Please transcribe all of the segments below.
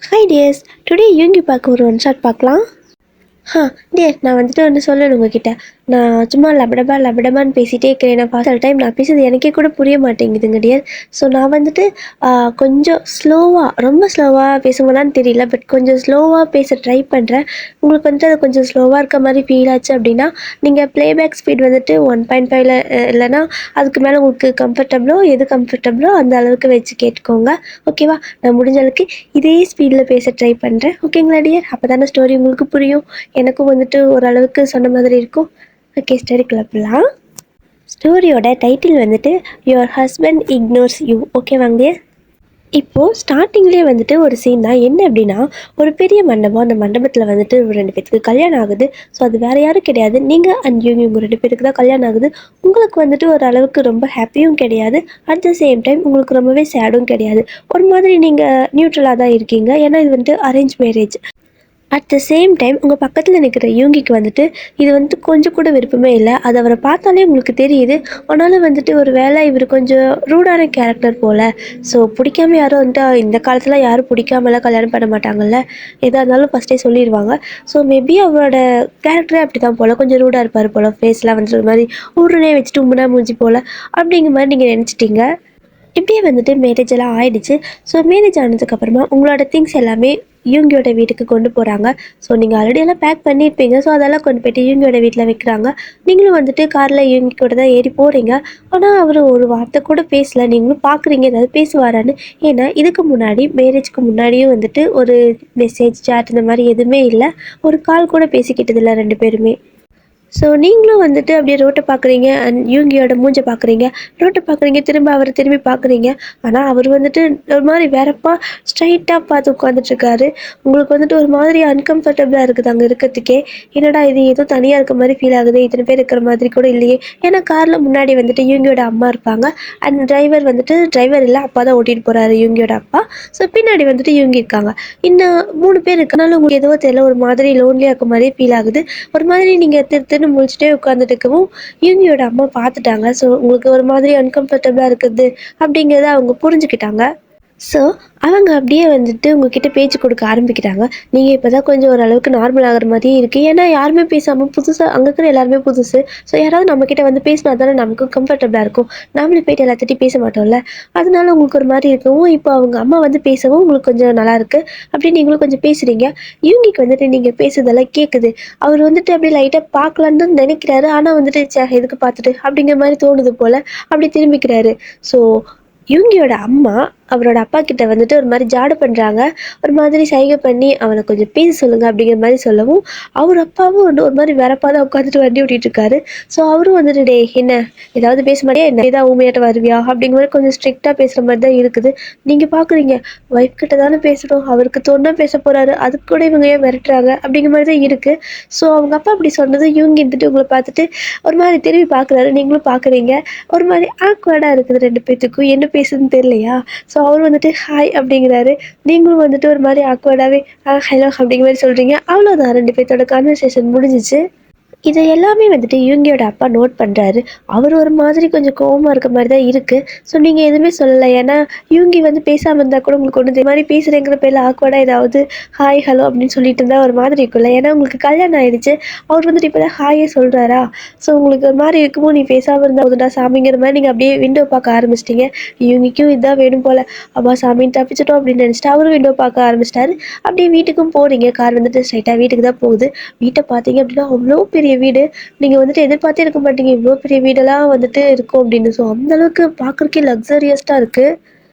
Hi tears, today யூங்கி பார்க்க ஒரு one shot பார்க்கலாம். டியர், நான் வந்துட்டு ஒன்று சொல்லணும் உங்ககிட்ட. நான் சும்மா லபடபா லபடபான்னு பேசிகிட்டே இருக்கிறேன். நான் சில டைம் நான் பேசுறது எனக்கே கூட புரிய மாட்டேங்குதுங்க டியர். ஸோ நான் வந்துட்டு கொஞ்சம் ஸ்லோவாக, ரொம்ப ஸ்லோவாக பேசுங்களான்னு தெரியல, பட் கொஞ்சம் ஸ்லோவாக பேச ட்ரை பண்ணுறேன். உங்களுக்கு வந்துட்டு அது கொஞ்சம் ஸ்லோவாக இருக்க மாதிரி ஃபீல் ஆச்சு அப்படின்னா நீங்கள் ப்ளேபேக் ஸ்பீட் வந்துட்டு 1.5ல இல்லைன்னா அதுக்கு மேலே உங்களுக்கு எது கம்ஃபர்டபுளோ அந்த அளவுக்கு வச்சு கேட்டுக்கோங்க. ஓகேவா? நான் முடிஞ்ச அளவுக்கு இதே ஸ்பீடில் பேச ட்ரை பண்ணுறேன். ஓகேங்களா டியர்? அப்போ தானே ஸ்டோரி உங்களுக்கு புரியும், எனக்கும் வந்துட்டு ஓரளவுக்கு சொன்ன மாதிரி இருக்கும். ஓகே, ஸ்டோரிக்குள்ள போகலாம். ஸ்டோரியோட டைட்டில் வந்துட்டு your husband ignores you. Okay வாங்க. இப்போது ஸ்டார்டிங்லேயே வந்துட்டு ஒரு சீன் தான். என்ன அப்படின்னா, ஒரு பெரிய மண்டபம். அந்த மண்டபத்தில் வந்துட்டு ஒரு 2 பேத்துக்கு கல்யாணம் ஆகுது. ஸோ அது வேறு யாரும் கிடையாது, நீங்கள் அண்ட் இவங்க 2 பேருக்கு தான் கல்யாணம் ஆகுது. உங்களுக்கு வந்துட்டு ஒரு அளவுக்கு ரொம்ப ஹாப்பியும் கிடையாது, அட் த சேம் டைம் உங்களுக்கு ரொம்பவே சேடும் கிடையாது. ஒரு மாதிரி நீங்கள் நியூட்ரலாக தான் இருக்கீங்க. ஏன்னா இது வந்துட்டு arrange marriage. At the same time உங்கள் பக்கத்தில் நிற்கிற யூங்கிக்கு வந்துட்டு இது வந்துட்டு கொஞ்சம் கூட விருப்பமே இல்லை. அது அவரை பார்த்தாலே உங்களுக்கு தெரியுது. ஆனாலும் வந்துட்டு ஒரு வேளை இவர் கொஞ்சம் ரூடான கேரக்டர் போல். ஸோ பிடிக்காம யாரும் வந்துட்டு இந்த காலத்தில் யாரும் பிடிக்காமலாம் கல்யாணம் பண்ண மாட்டாங்கல்ல, எதாக இருந்தாலும் ஃபஸ்ட்டே சொல்லிடுவாங்க. ஸோ மேபி அவரோட கேரக்டரே அப்படி தான் போல், கொஞ்சம் ரூடாக இருப்பார் போல். ஃபேஸ்லாம் வந்துட்டு ஒரு மாதிரி ஊருனே வச்சுட்டு உம்புனா மூஞ்சி போல் அப்படிங்கிற மாதிரி நீங்கள் நினச்சிட்டிங்க. இப்படியே வந்துட்டு மேரேஜ் எல்லாம் ஆயிடுச்சு. ஸோ மேரேஜ் ஆனதுக்கப்புறமா உங்களோட திங்ஸ் எல்லாமே யூங்கியோட வீட்டுக்கு கொண்டு போகிறாங்க. ஸோ நீங்கள் ஆல்ரெடி எல்லாம் பேக் பண்ணியிருப்பீங்க. ஸோ அதெல்லாம் கொண்டு போய்ட்டு யூங்கியோட வீட்டில் வைக்கிறாங்க. நீங்களும் வந்துட்டு காரில் யூங்கி கூட தான் ஏறி போகிறீங்க. ஆனால் அவர் ஒரு வார்த்தை கூட பேசலை. நீங்களும் பார்க்குறீங்க ஏதாவது பேசுவாரான்னு. ஏன்னா இதுக்கு முன்னாடி, மேரேஜ்க்கு முன்னாடியும் வந்துட்டு ஒரு மெசேஜ், சாட் இந்த மாதிரி எதுவுமே இல்லை. ஒரு கால் கூட பேசிக்கிட்டதில்லை 2 பேருமே. ஸோ நீங்களும் வந்துட்டு அப்படியே ரோட்டை பார்க்குறீங்க அண்ட் யூங்கியோட மூஞ்சை பார்க்குறீங்க. ரோட்டை பார்க்குறீங்க, திரும்ப அவரை திரும்பி பார்க்குறீங்க. ஆனால் அவர் வந்துட்டு ஒரு மாதிரி வேறப்பா ஸ்ட்ரைட்டாக பார்த்து உட்காந்துட்ருக்காரு. உங்களுக்கு வந்துட்டு ஒரு மாதிரி அன்கம்ஃபர்டபுளாக இருக்குது அங்கே இருக்கிறதுக்கே. என்னடா இது, ஏதோ தனியாக இருக்க மாதிரி ஃபீல் ஆகுது, இத்தனை பேர் இருக்கிற மாதிரி கூட இல்லையே. ஏன்னா காரில் முன்னாடி வந்துட்டு யூங்கியோட அம்மா இருப்பாங்க. அண்ட் டிரைவர் இல்லை, அப்பா தான் ஓட்டிகிட்டு போகிறாரு, யூங்கியோட அப்பா. ஸோ பின்னாடி வந்துட்டு யூங்கி இருக்காங்க. இன்னும் 3 பேர் இருக்கனால உங்களுக்கு ஏதோ தெரியல, ஒரு மாதிரி லோன்லியாக இருக்க மாதிரியே ஃபீல் ஆகுது. ஒரு மாதிரி நீங்கள் திருன்னு முழிச்சிட்டே உட்காந்துட்டு இருக்கவும் யூங்கியோட அம்மா பார்த்துட்டாங்க. ஸோ உங்களுக்கு ஒரு மாதிரி அன்கம்ஃபர்டபுளாக இருக்குது அப்படிங்கிறத அவங்க புரிஞ்சுக்கிட்டாங்க. ஸோ அவங்க அப்படியே வந்துட்டு உங்ககிட்ட பேச்சு கொடுக்க ஆரம்பிக்கிறாங்க. நீங்கள் இப்போ தான் கொஞ்சம் ஓரளவுக்கு நார்மல் ஆகிற மாதிரி இருக்குது. ஏன்னா யாருமே பேசாமல் புதுசாக அங்கே இருக்கிற எல்லாருமே புதுசு. ஸோ யாராவது நம்மக்கிட்ட வந்து பேசினா தானே நமக்கு கம்ஃபர்டபுளாக இருக்கும். நாமளே போய்ட்டு எல்லாத்திட்டையும் பேச மாட்டோம்ல. அதனால உங்களுக்கு ஒரு மாதிரி இருக்கவும், இப்போ அவங்க அம்மா வந்து பேசவும் உங்களுக்கு கொஞ்சம் நல்லாயிருக்கு. அப்படி நீங்களும் கொஞ்சம் பேசுகிறீங்க. யூங்கிக்கு வந்துட்டு நீங்கள் பேசுறதெல்லாம் கேட்குது. அவர் வந்துட்டு அப்படியே லைட்டாக பார்க்கலான்னு தான் நினைக்கிறாரு. ஆனால் வந்துட்டு எதுக்கு பார்த்துட்டு அப்படிங்கிற மாதிரி தோணுது போல். அப்படி திரும்பிக்கிறாரு. ஸோ யூங்கியோட அம்மா அவரோட அப்பா கிட்ட வந்துட்டு ஒரு மாதிரி ஜாடு பண்ணுறாங்க. ஒரு மாதிரி சைகை பண்ணி அவனை கொஞ்சம் பேச சொல்லுங்கள் அப்படிங்கிற மாதிரி சொல்லவும், அவர் அப்பாவும் வந்து ஒரு மாதிரி வேறப்பாக தான் உட்காந்துட்டு வண்டி ஓட்டிகிட்டு இருக்காரு. ஸோ அவரும் வந்துட்டு, டே என்ன ஏதாவது பேச மாட்டியா, என்ன ஏதாவது ஊமையாட்ட வருவியா அப்படிங்கிற மாதிரி கொஞ்சம் ஸ்ட்ரிக்டாக பேசுகிற மாதிரி தான் இருக்குது. நீங்கள் பார்க்குறீங்க, ஒய்ஃப் கிட்ட தானே பேசணும், அவருக்கு தோணா பேச போகிறாரு, அதுக்கு கூட இவங்க ஏன் மிரட்டுறாங்க அப்படிங்கிற மாதிரி தான் இருக்குது. ஸோ அவங்க அப்பா அப்படி சொன்னது யூங்கி இருந்துட்டு உங்களை பார்த்துட்டு ஒரு மாதிரி திரும்பி பார்க்குறாரு. நீங்களும் பார்க்குறீங்க. ஒரு மாதிரி ஆக்வர்டாக இருக்குது 2 பேத்துக்கும். என்ன பேசுதுன்னு தெரியலையா? ஸோ அவர் வந்துட்டு ஹாய் அப்படிங்கிறாரு. நீங்களும் வந்துட்டு ஒரு மாதிரி ஆக்வர்டாகவே ஹலோ அப்படிங்கிற மாதிரி சொல்கிறீங்க. அவ்வளோதான், 2 பேர்த்தோட கான்வர்சேஷன் முடிஞ்சிச்சு. இதை எல்லாமே வந்துட்டு யூங்கியோட அப்பா நோட் பண்ணுறாரு. அவர் ஒரு மாதிரி கொஞ்சம் கோவமாக இருக்க மாதிரி தான் இருக்குது. ஸோ நீங்கள் எதுவுமே சொல்லலை. ஏன்னா யூங்கி வந்து பேசாமல் இருந்தால் கூட உங்களுக்கு ஒன்று மாதிரி பேசுகிறேங்கிற பேரில் ஆக்வர்டாக ஏதாவது ஹாய் ஹலோ அப்படின்னு சொல்லிட்டு இருந்தால் ஒரு மாதிரி இருக்குல்ல. ஏன்னா உங்களுக்கு கல்யாணம் ஆகிடுச்சு. அவர் வந்துட்டு இப்போ தான் ஹாயே சொல்கிறாரா. ஸோ உங்களுக்கு ஒரு மாதிரி இருக்குமோ, நீ பேசாமல் இருந்தால் போதுடா சாமிங்கிற மாதிரி நீங்கள் அப்படியே விண்டோ பார்க்க ஆரம்பிச்சிட்டிங்க. யூங்கிக்கும் இதுதான் வேணும் போல். அப்பா சாமின்னு தப்பிச்சிட்டோம் அப்படின்னு நினச்சிட்டு அவரும் விண்டோ பார்க்க ஆரம்பிச்சிட்டாரு. அப்படியே வீட்டுக்கும் போகிறீங்க. கார் வந்துட்டு ஸ்ட்ரைட்டாக வீட்டுக்கு தான் போகுது. வீட்டை பார்த்தீங்க அப்படின்னா அவ்வளோ பெரிய வீடு. நீங்கள் வந்துட்டு எதிர்பார்த்தே இருக்க மாட்டீங்க, இவ்வளோ பெரிய வீடெல்லாம் வந்துட்டு இருக்கும் அப்படின்னு. ஸோ அந்தளவுக்கு பார்க்குறக்கே லக்ஸரியஸ்டாக இருக்குது.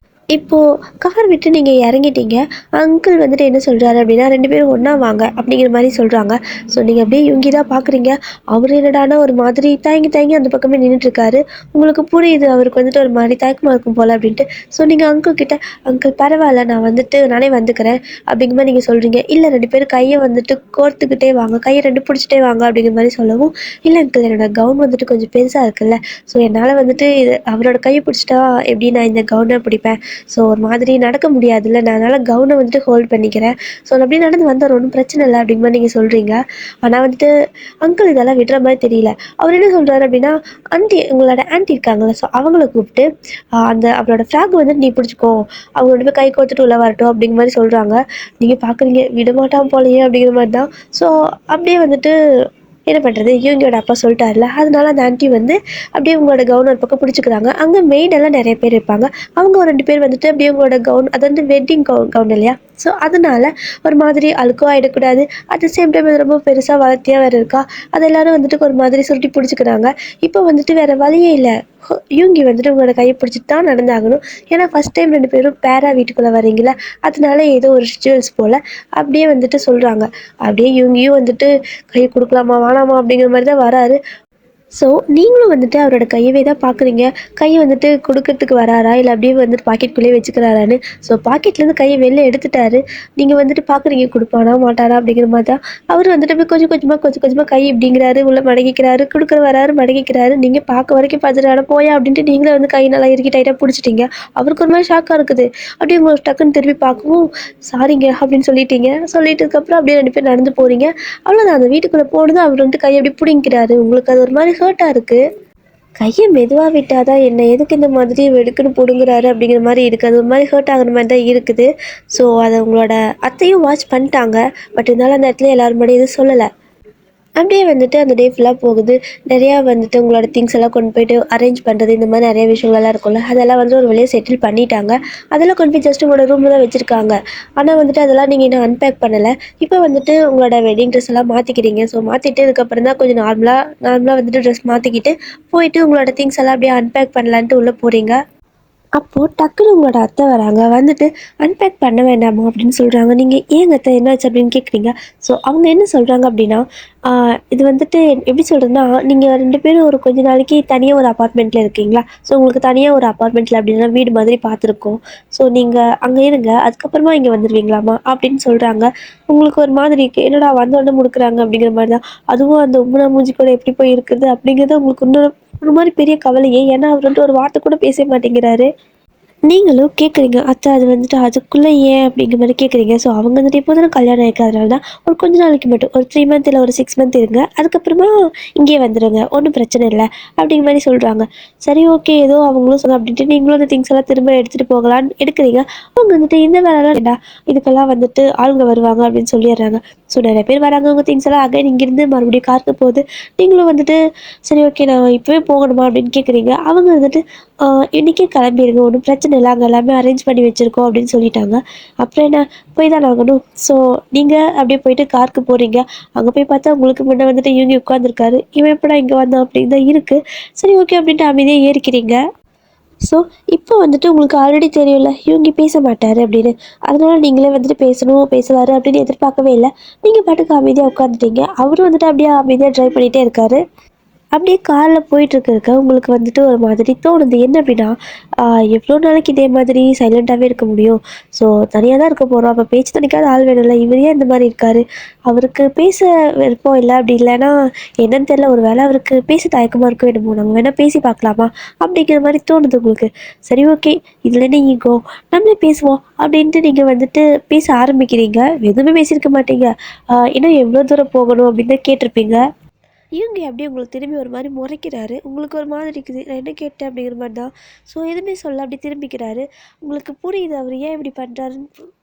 இப்போது கார் விட்டு நீங்கள் இறங்கிட்டீங்க. அங்கிள் வந்துட்டு என்ன சொல்கிறாரு அப்படின்னா, 2 பேரும் ஒன்றா வாங்க அப்படிங்கிற மாதிரி சொல்கிறாங்க. ஸோ நீங்கள் அப்படியே யூங்கி தான் பார்க்குறீங்க. அவர் என்னடானா ஒரு மாதிரி தயங்கி தயங்கி அந்த பக்கமே நின்றுட்டுருக்காரு. உங்களுக்கு புரியுது அவருக்கு வந்துட்டு ஒரு மாதிரி தயக்கமாக இருக்கும் போல் அப்படின்ட்டு. ஸோ நீங்கள் அங்கிள் கிட்ட, அங்கிள் பரவாயில்ல, நான் வந்துட்டு நானே வந்துக்கிறேன் அப்படிங்கிற மாதிரி நீங்கள் சொல்கிறீங்க. இல்லை 2 பேரும் கையை வந்துட்டு கோர்த்துக்கிட்டே வாங்க, கையை 2 பிடிச்சிட்டே வாங்க அப்படிங்கிற மாதிரி சொல்லவும், இல்லை அங்கிள் என்னோடய கவுன் வந்துட்டு கொஞ்சம் பெருசாக இருக்குல்ல. ஸோ என்னால் வந்துட்டு இது அவரோட கையை பிடிச்சிட்டா எப்படி நான் இந்த கவுனை பிடிப்பேன். ஸோ ஒரு மாதிரி நடக்க முடியாதுல்ல, நான் அதனால் கவுனை வந்துட்டு ஹோல்ட் பண்ணிக்கிறேன். ஸோ அப்படியே நடந்து வந்தார், ஒன்றும் பிரச்சனை இல்லை அப்படிங்கிற மாதிரி நீங்கள் சொல்கிறீங்க. ஆனால் வந்துட்டு அங்கிள் இதெல்லாம் விடுற மாதிரி தெரியல. அவர் என்ன சொல்கிறாரு அப்படின்னா, ஆண்டி உங்களோட ஆண்டி இருக்காங்கல்ல, ஸோ அவங்கள கூப்பிட்டு அந்த அவளோட ஃப்ளாக் வந்துட்டு நீ பிடிச்சிக்கோ, அவங்க ரெண்டு பேர் கை கோத்துட்டு உள்ள வரட்டும் அப்படிங்கிற மாதிரி சொல்கிறாங்க. நீங்கள் பார்க்குறீங்க விடமாட்டான் போலையே அப்படிங்கிற மாதிரி தான். ஸோ அப்படியே வந்துட்டு என்ன பண்ணுறது, யூங்கியோட அப்பா சொல்லிட்டார்ல, அதனால அந்த ஆண்டி வந்து அப்படியே உங்களோட கவுன் ஒரு பக்கம் பிடிச்சிக்கிறாங்க. அங்கே மெய்டெல்லாம் நிறைய பேர் இருப்பாங்க. அவங்க ஒரு 2 பேர் வந்துட்டு அப்படியே உங்களோட கவுன், அது வந்து வெட்டிங் கவுன் இல்லையா, ஸோ அதனால ஒரு மாதிரி அழுக்கும் ஆகிடக்கூடாது. அட் த சேம் டைம் அது ரொம்ப பெருசாக வளர்த்தியாக வேறு இருக்கா, அது எல்லாரும் வந்துட்டு ஒரு மாதிரி சுருட்டி பிடிச்சிக்கிறாங்க. இப்போ வந்துட்டு வேறு வழியே இல்லை, யூங்கி வந்துட்டு உங்களோட கையை பிடிச்சிட்டு தான் நடந்தாகணும். ஏன்னா ஃபஸ்ட் டைம் 2 பேரும் பேரா வீட்டுக்குள்ளே வரீங்களா, அதனால ஏதோ ஒரு ரிச்சுவல்ஸ் போல் அப்படியே வந்துட்டு சொல்கிறாங்க. அப்படியே யூங்கியும் வந்துட்டு கையை கொடுக்கலாமா வேணாமா அப்படிங்கிற மாதிரி தான் வராரு. ஸோ நீங்களும் வந்துட்டு அவரோட கையவே தான் பார்க்குறீங்க. கை வந்துட்டு கொடுக்கறதுக்கு வராரா, இல்லை அப்படியே வந்துட்டு பாக்கெட்குள்ளேயே வச்சுக்கிறாரான்னு. ஸோ பாக்கெட்லேருந்து கையை வெளில எடுத்துட்டாரு. நீங்கள் வந்துட்டு பார்க்குறீங்க கொடுப்பானா மாட்டாரா அப்படிங்கிற மாதிரி தான். அவர் வந்துட்டு போய் கொஞ்சம் கொஞ்சமாக கை இப்படிங்கிறாரு, உள்ளே மடங்கிக்கிறாரு, கொடுக்குற வராரு மடங்கிக்கிறாரு. நீங்கள் பார்க்க வரைக்கும் பார்த்துட்டு அட போயா அப்படின்ட்டு நீங்களே வந்து கை நல்லா இறுக்கி டைட்டாக பிடிச்சிட்டீங்க. அவருக்கு ஒரு மாதிரி ஷாக்காக இருக்குது. அப்படியே உங்களுக்கு டக்குன்னு திரும்பி பார்க்கவும் சாரிங்க அப்படின்னு சொல்லிட்டதுக்கப்புறம் அப்படியே 2 பேர் நடந்து போகிறீங்க. அவ்வளோதான், அந்த வீட்டுக்குள்ளே போனது அவர் வந்துட்டு கையை அப்படி பிடிங்கிறாரு. உங்களுக்கு அது ஒரு மாதிரி ஹர்ட்டாக இருக்குது. கையை மெதுவாக விட்டால் தான் என்ன, எதுக்கு இந்த மாதிரி வெடுக்குன்னு பிடுங்குறாரு அப்படிங்கிற மாதிரி இருக்குது. அது ஒரு மாதிரி ஹர்ட் ஆகுற மாதிரி தான் இருக்குது. ஸோ அதை உங்களோட அத்தையும் வாட்ச் பண்ணிட்டாங்க. பட் இருந்தாலும் அந்த இடத்துல எல்லோரும் முன்னாடி எதுவும் சொல்லலை. அப்படியே வந்துட்டு அந்த டே ஃபுல்லாக போகுது. நிறையா வந்துட்டு உங்களோட திங்ஸ் எல்லாம் கொண்டு போய்ட்டு அரேஞ்ச் பண்ணுறது, இந்த மாதிரி நிறைய விஷயங்கள்லாம் இருக்கும்ல, அதெல்லாம் வந்து ஒரு வழியாக செட்டில் பண்ணிட்டாங்க. அதெல்லாம் கொண்டு போய் ஜஸ்ட் உங்களோட ரூமில் தான் வச்சுருக்காங்க. ஆனால் வந்துட்டு அதெல்லாம் நீங்கள் இன்னும் அன்பேக் பண்ணலை. இப்போ வந்துட்டு உங்களோட வெட்டிங் ட்ரெஸ் எல்லாம் மாற்றிக்கிறீங்க. ஸோ மாற்றிட்டு இதுக்கப்புறம் தான் கொஞ்சம் நார்மலாக வந்துட்டு ட்ரெஸ் மாற்றிக்கிட்டு போயிட்டு உங்களோட திங்ஸ் எல்லாம் அப்படியே அன்பேக் பண்ணலான்ட்டு உள்ளே போகிறீங்க. அப்போது டக்குனு உங்களோட அத்தை வராங்க. வந்துட்டு அன்பேக் பண்ண வேண்டாமா அப்படின்னு சொல்கிறாங்க. நீங்கள் ஏங்க அத்தை என்னாச்சு அப்படின்னு கேட்குறீங்க. ஸோ அவங்க என்ன சொல்கிறாங்க அப்படின்னா, இது வந்துட்டு எப்படி சொல்கிறதுன்னா, நீங்கள் 2 பேரும் ஒரு கொஞ்ச நாளைக்கு தனியாக ஒரு அப்பார்ட்மெண்ட்டில் இருக்கீங்களா, ஸோ உங்களுக்கு தனியாக ஒரு அப்பார்ட்மெண்ட்டில் அப்படின்னா வீடு மாதிரி பார்த்துருக்கோம். ஸோ நீங்கள் அங்கே இருங்க, அதுக்கப்புறமா இங்கே வந்துடுவீங்களாமா அப்படின்னு சொல்கிறாங்க. உங்களுக்கு ஒரு மாதிரி இருக்குது, என்னடா வந்தோடனே முடுக்குறாங்க அப்படிங்கிற மாதிரி தான். அதுவும் அந்த உம்முனா மூஞ்சி கூட எப்படி போய் இருக்குது அப்படிங்கிறது உங்களுக்கு இன்னொரு ஒரு மாதிரி பெரிய கவலையே. ஏன்னா அவர் வந்துட்டு ஒரு வார்த்தை கூட பேச மாட்டேங்கிறாரு. நீங்களும் கேட்குறீங்க, அத்தை அது வந்துட்டு அதுக்குள்ளே ஏன் அப்படிங்கிற மாதிரி கேட்குறீங்க. ஸோ அவங்க வந்துட்டு இப்போ தானே கல்யாணம் ஆயிருக்கிறதுனால தான் ஒரு கொஞ்ச நாளைக்கு மட்டும் ஒரு 3 மந்த் இல்லை ஒரு 6 மந்த் இருங்க, அதுக்கப்புறமா இங்கேயே வந்துடுங்க, ஒன்றும் பிரச்சனை இல்லை அப்படிங்கிற மாதிரி சொல்கிறாங்க. சரி ஓகே, ஏதோ அவங்களும் சொன்ன அப்படின்ட்டு நீங்களும் அந்த திங்ஸ் எல்லாம் திரும்ப எடுத்துகிட்டு போகலான்னு எடுக்கிறீங்க. அவங்க வந்துட்டு இந்த வேலைலாம் வேண்டாம், இதுக்கெல்லாம் வந்துட்டு ஆளுங்க வருவாங்க அப்படின்னு சொல்லிடுறாங்க. ஸோ நிறைய பேர் வராங்க, அவங்க திங்ஸ் எல்லாம் அகைன் இங்கேருந்து மறுபடியும் காருக்கு போகுது. நீங்களும் வந்துட்டு சரி ஓகே நான் இப்போவே போகணுமா அப்படின்னு கேட்குறீங்க. அவங்க வந்துட்டு இன்றைக்கே கிளம்பிடுங்க, ஒன்றும் பிரச்சனை இல்லை, அங்கே எல்லாமே அரேஞ்ச் பண்ணி வச்சுருக்கோம் அப்படின்னு சொல்லிட்டாங்க. அப்புறம் என்ன, போய் தான் ஆகணும். ஸோ நீங்கள் அப்படியே போயிட்டு காருக்கு போகிறீங்க. அங்கே போய் பார்த்தா உங்களுக்கு முன்னே வந்துட்டு இவங்க உட்காந்துருக்காரு. இவன் எப்படா இங்கே வந்தான் அப்படின்னு தான் இருக்குது. சரி ஓகே அப்படின்ட்டு அமைதியாக ஏறிக்கிறீங்க. ஸோ இப்போ வந்துட்டு உங்களுக்கு ஆல்ரெடி தெரியும்ல இவங்க பேச மாட்டார் அப்படின்னு, அதனால நீங்களே வந்துட்டு பேசுவார் அப்படின்னு எதிர்பார்க்கவே இல்லை. நீங்கள் பாட்டுக்கு அமைதியாக உட்காந்துட்டீங்க. அவரும் வந்துட்டு அப்படியே அமைதியாக ட்ரைவ் பண்ணிகிட்டே இருக்காரு. அப்படியே காரில் போயிட்டுருக்க உங்களுக்கு வந்துட்டு ஒரு மாதிரி தோணுது. என்ன அப்படின்னா, எவ்வளோ நாளைக்கு இதே மாதிரி சைலண்ட்டாகவே இருக்க முடியும்? ஸோ தனியாக தான் இருக்க போகிறோம், அப்போ பேச்சு துணைக்காவது ஆள் வேணும்ல, இவர் ஏன் இந்த மாதிரி இருக்கார்? அவருக்கு பேச விருப்பம் இல்லை, அப்படி இல்லைன்னா என்னன்னு தெரியல, ஒரு வேளை அவருக்கு பேச தயக்கமாக இருக்கும் என்னமோ, நம்ம வேணால் பேசி பார்க்கலாமா அப்படிங்கிற மாதிரி தோணுது உங்களுக்கு. சரி ஓகே, இதில் என்ன ஈகோ, நம்மளே பேசுவோம் அப்படின்ட்டு நீங்கள் வந்துட்டு பேச ஆரம்பிக்கிறீங்க. எதுவுமே பேசியிருக்க மாட்டீங்க. இன்னும் எவ்வளோ தூரம் போகணும் அப்படின்னு தான் கேட்டிருப்பீங்க. இவங்க அப்படியே உங்களுக்கு திரும்பி ஒரு மாதிரி முறைக்கிறாரு. உங்களுக்கு ஒரு மாதிரி இருக்குது, நான் என்ன கேட்டேன் அப்படிங்கிற மாதிரி தான். ஸோ எதுவுமே சொல்ல அப்படி திரும்பிக்கிறாரு. உங்களுக்கு புரியுது அவர் ஏன் இப்படி பண்ணுறாருன்னு.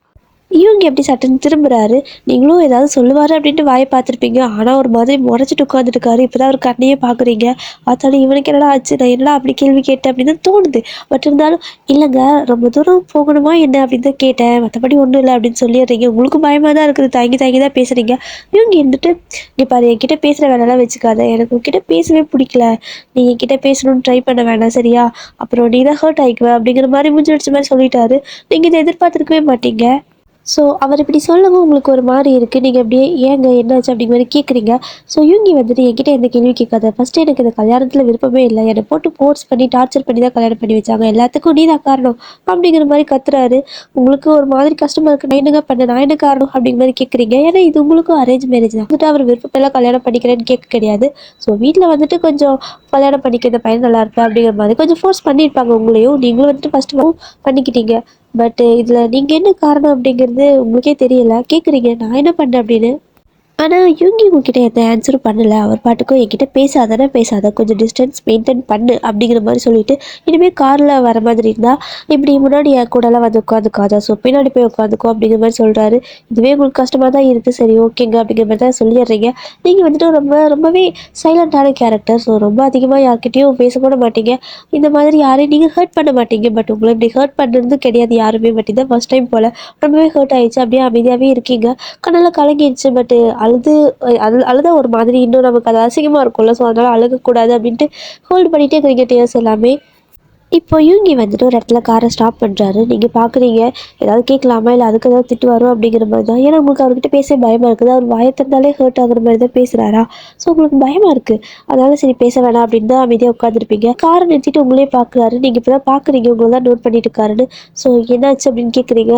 இவங்க எப்படி சட்டுன்னு திரும்புறாரு. நீங்களும் ஏதாவது சொல்லுவார் அப்படின்ட்டு வாயை பார்த்துருப்பீங்க. ஆனால் ஒரு மாதிரி முறைச்சிட்டு உட்காந்துருக்காரு. இப்போ தான் அவர் கண்ணையே பார்க்குறீங்க. பார்த்தாலும் இவனுக்கு என்னடா ஆச்சு, நான் என்னடா அப்படி கேள்வி கேட்டேன் அப்படின்னு தான் தோணுது. பட் இருந்தாலும் இல்லைங்க, ரொம்ப தூரம் போகணுமா என்ன அப்படின்னு தான் கேட்டேன், மற்றபடி ஒன்றும் இல்லை அப்படின்னு சொல்லிடுறீங்க. உங்களுக்கும் பயமாக தான் இருக்குது, தயங்கி தயங்கி தான் பேசுகிறீங்க. இவங்க இருந்துட்டு இங்கே பாரு, என்கிட்ட பேசுகிற வேலைலாம் வச்சுக்காத, எனக்கு உங்ககிட்ட பேசவே பிடிக்கல, நீ என்கிட்ட பேசணும்னு ட்ரை பண்ண வேணாம் சரியா, அப்புறம் நீ தான் ஹர்ட் ஆகிக்குவேன் அப்படிங்கிற மாதிரி மூஞ்சி வச்ச மாதிரி சொல்லிட்டாரு. நீங்கள் இதை எதிர்பார்த்துருக்கவே மாட்டீங்க. ஸோ அவர் இப்படி சொல்லவும் உங்களுக்கு ஒரு மாதிரி இருக்குது. நீங்கள் அப்படியே ஏங்க என்னாச்சு அப்படிங்கிற மாதிரி கேட்குறீங்க. ஸோ யூங்கி வந்துட்டு என்கிட்ட எந்த கேள்வியும் கேட்காத. ஃபஸ்ட்டு எனக்கு இந்த கல்யாணத்தில் விருப்பமே இல்லை. என்னை போட்டு ஃபோர்ஸ் பண்ணி டார்ச்சர் பண்ணி தான் கல்யாணம் பண்ணி வச்சாங்க. எல்லாத்துக்கும் நீ தான் காரணம் அப்படிங்கிற மாதிரி கத்துறாரு. உங்களுக்கு ஒரு மாதிரி கஷ்டமாக இருக்குது. நான் என்னங்க பண்ணேன், நான் என்ன காரணம் அப்படிங்கிற மாதிரி கேட்குறீங்க. ஏன்னா இது உங்களுக்கும் அரேஞ்ச் மேரேஜ் தான். வந்துட்டு அவர் விருப்பப்பெல்லாம் கல்யாணம் பண்ணிக்கிறேன்னு கேட்க கிடையாது. ஸோ வீட்டில் வந்துட்டு கொஞ்சம் கல்யாணம் பண்ணிக்க இந்த பையன் நல்லா இருப்பேன் அப்படிங்கிற மாதிரி கொஞ்சம் ஃபோர்ஸ் பண்ணியிருப்பாங்க உங்களையும். நீங்களும் வந்துட்டு ஃபஸ்ட்டு பண்ணிக்கிட்டீங்க. பட் இதில் நீங்கள் என்ன காரணம் அப்படிங்கிறது உங்களுக்கே தெரியல. கேட்குறீங்க நான் என்ன பண்ணேன் அப்படின்னு. ஆனால் யூங்கி உங்ககிட்ட எந்த ஆன்சரும் பண்ணலை. அவர் பாட்டுக்கும் என்கிட்ட பேசாதானே பேசாத, கொஞ்சம் டிஸ்டன்ஸ் மெயின்டைன் பண்ணு அப்படிங்கிற மாதிரி சொல்லிட்டு இனிமேல் காரில் வர மாதிரி இருந்தால் இப்படி முன்னாடி என் கூடலாம் வந்து உட்காந்துக்காதா, ஸோ பின்னாடி போய் உட்காந்துக்கோ அப்படிங்கிற மாதிரி சொல்கிறாரு. இதுவே உங்களுக்கு கஷ்டமாக தான் இருக்குது. சரி ஓகேங்க அப்படிங்கிற மாதிரி தான் சொல்லிடுறீங்க. நீங்கள் வந்துட்டு ரொம்பவே சைலண்டான கேரக்டர். ஸோ ரொம்ப அதிகமாக யார்கிட்டையும் பேச கூட மாட்டீங்க. இந்த மாதிரி யாரையும் நீங்கள் ஹர்ட் பண்ண மாட்டீங்க. பட் உங்களை இப்படி ஹர்ட் பண்ணுறது கிடையாது யாருமே. பட் இதான் ஃபஸ்ட் டைம் போல் ரொம்பவே ஹர்ட் ஆயிடுச்சு. அப்படியே அமைதியாகவே இருக்கீங்க. கண்ணெல்லாம் கலங்கிடுச்சு. பட் அழுது அழுதா ஒரு மாதிரி இன்னும் நமக்கு அது அசிங்கமாக இருக்கும்ல. ஸோ அதனால் அழுகக்கூடாது அப்படின்ட்டு ஹோல்டு பண்ணிகிட்டே இருக்கிறீங்க டீயர்ஸ் எல்லாமே. இப்போ யூங்கி வந்துட்டு ஒரு இடத்துல காரை ஸ்டாப் பண்ணுறாரு. நீங்கள் பார்க்குறீங்க ஏதாவது கேட்கலாமா, இல்லை அதுக்கு ஏதாவது திட்டு வரும் அப்படிங்கிற மாதிரி தான். ஏன்னா உங்களுக்கு அவர்கிட்ட பேச பயமாக இருக்குது. அவர் வாயை திறந்தாலே ஹர்ட் ஆகுற மாதிரி தான் பேசுகிறாரா. ஸோ உங்களுக்கு பயமாக இருக்குது. அதனால சரி பேச வேணாம் அப்படின்னு தான் அமைதியாக உட்காந்துருப்பீங்க. காரை நிறுத்திட்டு உங்களே பார்க்குறாரு. நீங்கள் இப்போ தான் பார்க்குறீங்க உங்களை தான் நோட் பண்ணிட்டு இருக்காருன்னு. ஸோ என்னாச்சு அப்படின்னு கேட்குறீங்க.